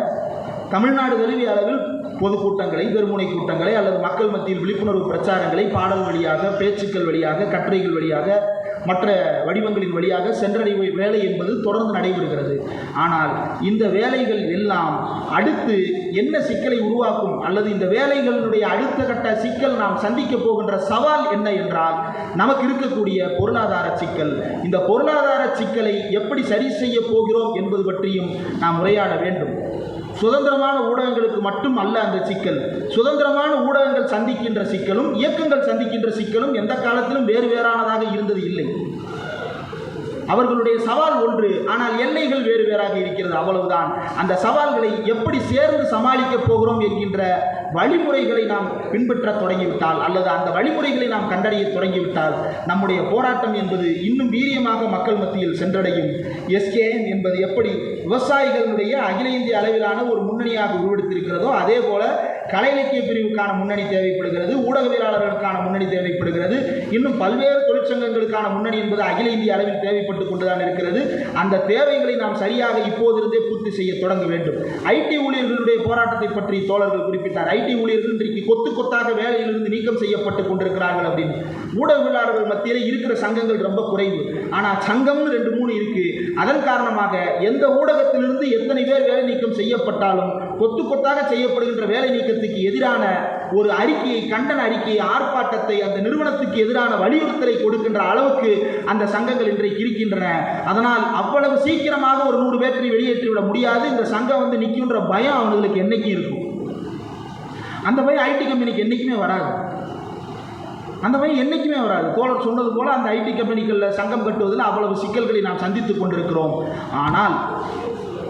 தமிழ்நாடு தழுவிய அளவில் பொதுக்கூட்டங்களை, தெருமுனை கூட்டங்களை அல்லது மக்கள் மத்தியில் விழிப்புணர்வு பிரச்சாரங்களை பாடல் வழியாக, பேச்சுக்கள் வழியாக, கட்டுரைகள் வழியாக, மற்ற வடிவங்களின் வழியாக சென்றடைவு வேலை என்பது தொடர்ந்து நடைபெறுகிறது. ஆனால் இந்த வேலைகள் எல்லாம் அடுத்து என்ன சிக்கலை உருவாக்கும், அல்லது இந்த வேலைகளினுடைய அடுத்த கட்ட சிக்கல் நாம் சந்திக்க போகின்ற சவால் என்ன என்றால் நமக்கு இருக்கக்கூடிய பொருளாதார சிக்கல். இந்த பொருளாதார சிக்கலை எப்படி சரி செய்ய போகிறோம் என்பது பற்றியும் நாம் உரையாட வேண்டும். சுதந்திரமான ஊடகங்களுக்கு மட்டும் அல்ல அந்த சிக்கல். சுதந்திரமான ஊடகங்கள் சந்திக்கின்ற சிக்கலும் இயக்கங்கள் சந்திக்கின்ற சிக்கலும் எந்த காலத்திலும் வேறானதாக இருந்தது இல்லை. அவர்களுடைய சவால் ஒன்று, ஆனால் எல்லைகள் வேறாக இருக்கிறது, அவ்வளவுதான். அந்த சவால்களை எப்படி சேர்ந்து சமாளிக்கப் போகிறோம் என்கின்ற வழிமுறைகளை நாம் பின்பற்ற தொடங்கிவிட்டால், அல்லது அந்த வழிமுறைகளை நாம் கண்டறிய தொடங்கிவிட்டால் நம்முடைய போராட்டம் என்பது இன்னும் வீரியமாக மக்கள் மத்தியில் சென்றடையும். SKM என்பது எப்படி விவசாயிகளுடைய அகில இந்திய அளவிலான ஒரு முன்னணியாக உருவெடுத்திருக்கிறதோ, அதே போல கலை இலக்கிய பிரிவுக்கான முன்னணி தேவைப்படுகிறது, ஊடகவியலாளர்களுக்கான முன்னணி தேவைப்படுகிறது, இன்னும் பல்வேறு தொழிற்சங்கங்களுக்கான முன்னணி என்பது அகில இந்திய அளவில் தேவைப்பட்டு கொண்டுதான் இருக்கிறது. அந்த தேவைகளை நாம் சரியாக இப்போதிருந்தே பூர்த்தி செய்ய தொடங்க வேண்டும். IT ஊழியர்களுடைய போராட்டத்தை பற்றி தோழர்கள் குறிப்பிட்டார். IT ஊழியர்கள் இன்றைக்கு கொத்து கொத்தாக வேலையிலிருந்து நீக்கம் செய்யப்பட்டு கொண்டிருக்கிறார்கள் அப்படின்னு. ஊடகவியலாளர்கள் மத்தியில் இருக்கிற சங்கங்கள் ரொம்ப குறைவு, ஆனால் சங்கம்னு 2-3 இருக்கு. அதன் காரணமாக எந்த ஊடகத்திலிருந்து எத்தனை பேர் வேலை நீக்கம் செய்யப்பட்டாலும் கொத்து கொத்தாக செய்யப்படுகின்ற வேலை நீக்கத்துக்கு எதிரான ஒரு அறிக்கையை, கண்டன அறிக்கையை, ஆர்ப்பாட்டத்தை, அந்த நிறுவனத்துக்கு எதிரான வலியுறுத்தலை கொடுக்கின்ற அளவுக்கு அந்த சங்கங்கள் இன்றைக்கு இருக்கின்றன. அதனால் அவ்வளவு சீக்கிரமாக ஒரு 100 பேரை வெளியேற்றிவிட முடியாது. இந்த சங்கம் வந்து நிற்கின்ற பயம் அவங்களுக்கு என்னைக்கும் இருக்கும். அந்த பயம் IT கம்பெனிக்கு என்றைக்குமே வராது. அந்த பயம் என்றைக்குமே வராது. தோழர் சொன்னது போல அந்த IT கம்பெனிகளில் சங்கம் கட்டுவதில் அவ்வளவு சிக்கல்களை நாம் சந்தித்துக் கொண்டிருக்கிறோம். ஆனால்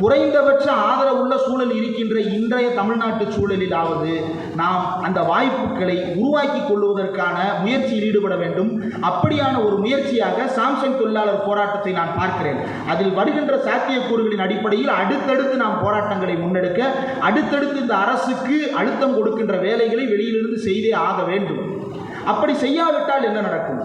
குறைந்தபட்ச ஆதரவுள்ள சூழல் இருக்கின்ற இன்றைய தமிழ்நாட்டு சூழலிலாவது நாம் அந்த வாய்ப்புகளை உருவாக்கி கொள்வதற்கான முயற்சியில் ஈடுபட வேண்டும். அப்படியான ஒரு முயற்சியாக சாம்சங் தொழிலாளர் போராட்டத்தை நான் பார்க்கிறேன். அதில் வருகின்ற சாத்தியக்கூறுகளின் அடிப்படையில் அடுத்தடுத்து நாம் போராட்டங்களை முன்னெடுக்க, அடுத்தடுத்து இந்த அரசுக்கு அழுத்தம் கொடுக்கின்ற வேலைகளை வெளியிலிருந்து செய்தே ஆக வேண்டும். அப்படி செய்யாவிட்டால் என்ன நடக்கும்?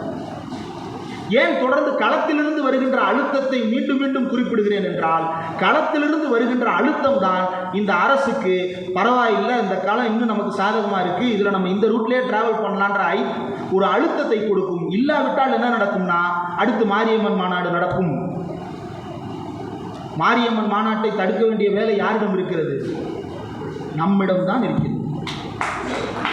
ஏன் தொடர்ந்து களத்திலிருந்து வருகின்ற அழுத்தத்தை மீண்டும் மீண்டும் குறிப்பிடுகிறேன் என்றால், களத்திலிருந்து வருகின்ற அழுத்தம் தான் இந்த அரசுக்கு பரவாயில்லை, இந்த களம் இன்னும் நமக்கு சாதகமாக இருக்குது, இதில் நம்ம இந்த ரூட்லேயே டிராவல் பண்ணலான்ற ஒரு அழுத்தத்தை கொடுக்கும். இல்லாவிட்டால் என்ன நடக்கும்னா, அடுத்து மாரியம்மன் மாநாடு நடக்கும். மாரியம்மன் மாநாட்டை தடுக்க வேண்டிய வேலை யாரிடம் இருக்கிறது? நம்மிடம்தான் இருக்கிறது.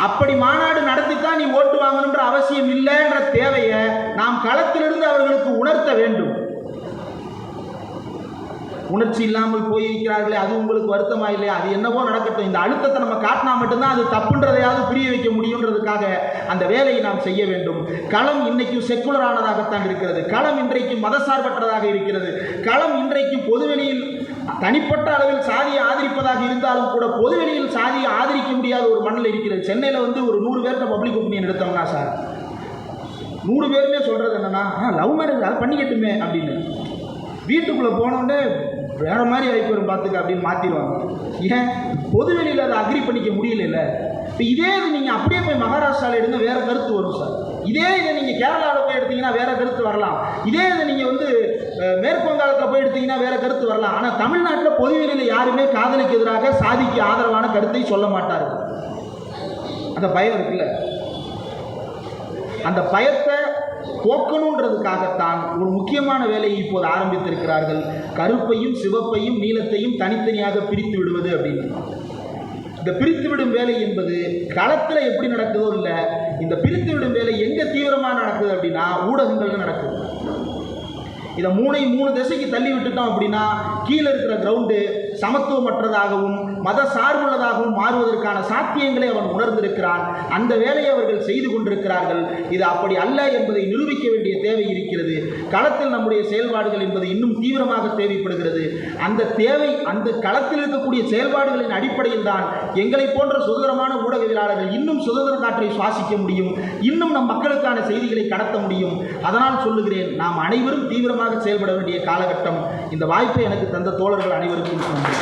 அப்படி மாநாடு நடத்தித்தான் நீ ஓட்டு வாங்கணுன்ற அவசியம் இல்லைன்ற தேவையை நாம் களத்திலிருந்து அவர்களுக்கு உணர்த்த வேண்டும். உணர்ச்சி இல்லாமல் போயிருக்கிறார்களே, அது உங்களுக்கு வருத்தமா இல்லையா? அது என்னவோ நடக்கட்டும். இந்த அழுத்தத்தை நம்ம காட்டினா மட்டும்தான் அது தப்புன்றதையாவது புரிய வைக்க முடியுன்றதுக்காக அந்த வேலையை நாம் செய்ய வேண்டும். களம் இன்றைக்கும் செக்குலரானதாகத்தான் இருக்கிறது. களம் இன்றைக்கும் மதசார்பற்றதாக இருக்கிறது. களம் இன்றைக்கும் பொதுவெளியில் தனிப்பட்ட அளவில் சாதியை ஆதரிப்பதாக இருந்தாலும் கூட பொதுவெளியில் சாதியை ஆதரிக்க முடியாத ஒரு மண்ணில் இருக்கிறது. சென்னையில் வந்து ஒரு 100 பேர்கிட்ட பப்ளிக் ஒப்பீனியன் எடுத்தோம்னா சார், 100 பேருமே சொல்கிறது என்னென்னா, லவ் மேரேஜ் அதை பண்ணிக்கட்டுமே அப்படின்னு. வீட்டுக்குள்ளே போனோடனே வேறு மாதிரி ஆகிப்போம் பார்த்துக்க அப்படின்னு மாற்றிடுவாங்க. ஏன்? பொதுவெளியில் அதை அக்ரி பண்ணிக்க முடியல. இப்போ இதே இது நீங்கள் அப்படியே போய் மகாராஷ்டிராவில் எடுங்க, வேறு கருத்து வரும் சார். இதே இதை நீங்கள் கேரளாவில் போய் எடுத்தீங்கன்னா வேறு கருத்து வரலாம். இதே இதை நீங்கள் வந்து மேற்கு வங்காளத்தில் போய் எடுத்தீங்கன்னா வேற கருத்து வரலாம். ஆனால் தமிழ்நாட்டில் பொதுவெளியில் யாருமே காதலுக்கு எதிராக சாதிக்கு ஆதரவான கருத்தை சொல்ல மாட்டார்கள். அந்த பயம் இருக்குல்ல, அந்த பயத்தை போக்கணுன்றதுக்காகத்தான் ஒரு முக்கியமான வேலையை இப்போது ஆரம்பித்திருக்கிறார்கள். கருப்பையும் சிவப்பையும் நீலத்தையும் தனித்தனியாக பிரித்து விடுவது அப்படின்னு. இந்த பிரித்து விடும் வேலை என்பது களத்தில் எப்படி நடக்குதோ இல்லை, இந்த பிரித்து விடும் வேலை எங்கே தீவிரமாக நடக்குது அப்படின்னா ஊடகங்கள் நடக்குது. இதை மூணு திசைக்கு தள்ளி விட்டுட்டோம் அப்படின்னா கீழே இருக்கிற கிரவுண்டு சமத்துவமற்றதாகவும் மத சார்புள்ளதாகவும் மாறுவதற்கான சாத்தியங்களை அவன் உணர்ந்திருக்கிறான். அந்த வேலையை அவர்கள் செய்து கொண்டிருக்கிறார்கள். இது அப்படி அல்ல என்பதை நிரூபிக்க வேண்டிய தேவை இருக்கிறது. களத்தில் நம்முடைய செயல்பாடுகள் என்பது இன்னும் தீவிரமாக தேவைப்படுகிறது. அந்த தேவை, அந்த களத்தில் இருக்கக்கூடிய செயல்பாடுகளின் அடிப்படையில் தான் எங்களை போன்ற சுதந்திரமான ஊடகவியலாளர்கள் இன்னும் சுதந்திர காற்றை சுவாசிக்க முடியும், இன்னும் நம் மக்களுக்கான செய்திகளை கடத்த முடியும். அதனால் சொல்லுகிறேன், நாம் அனைவரும் தீவிரமாக செயல்பட வேண்டிய காலகட்டம். இந்த வாய்ப்பை எனக்கு தந்த தோழர்கள் அனைவருக்கும் நன்றி.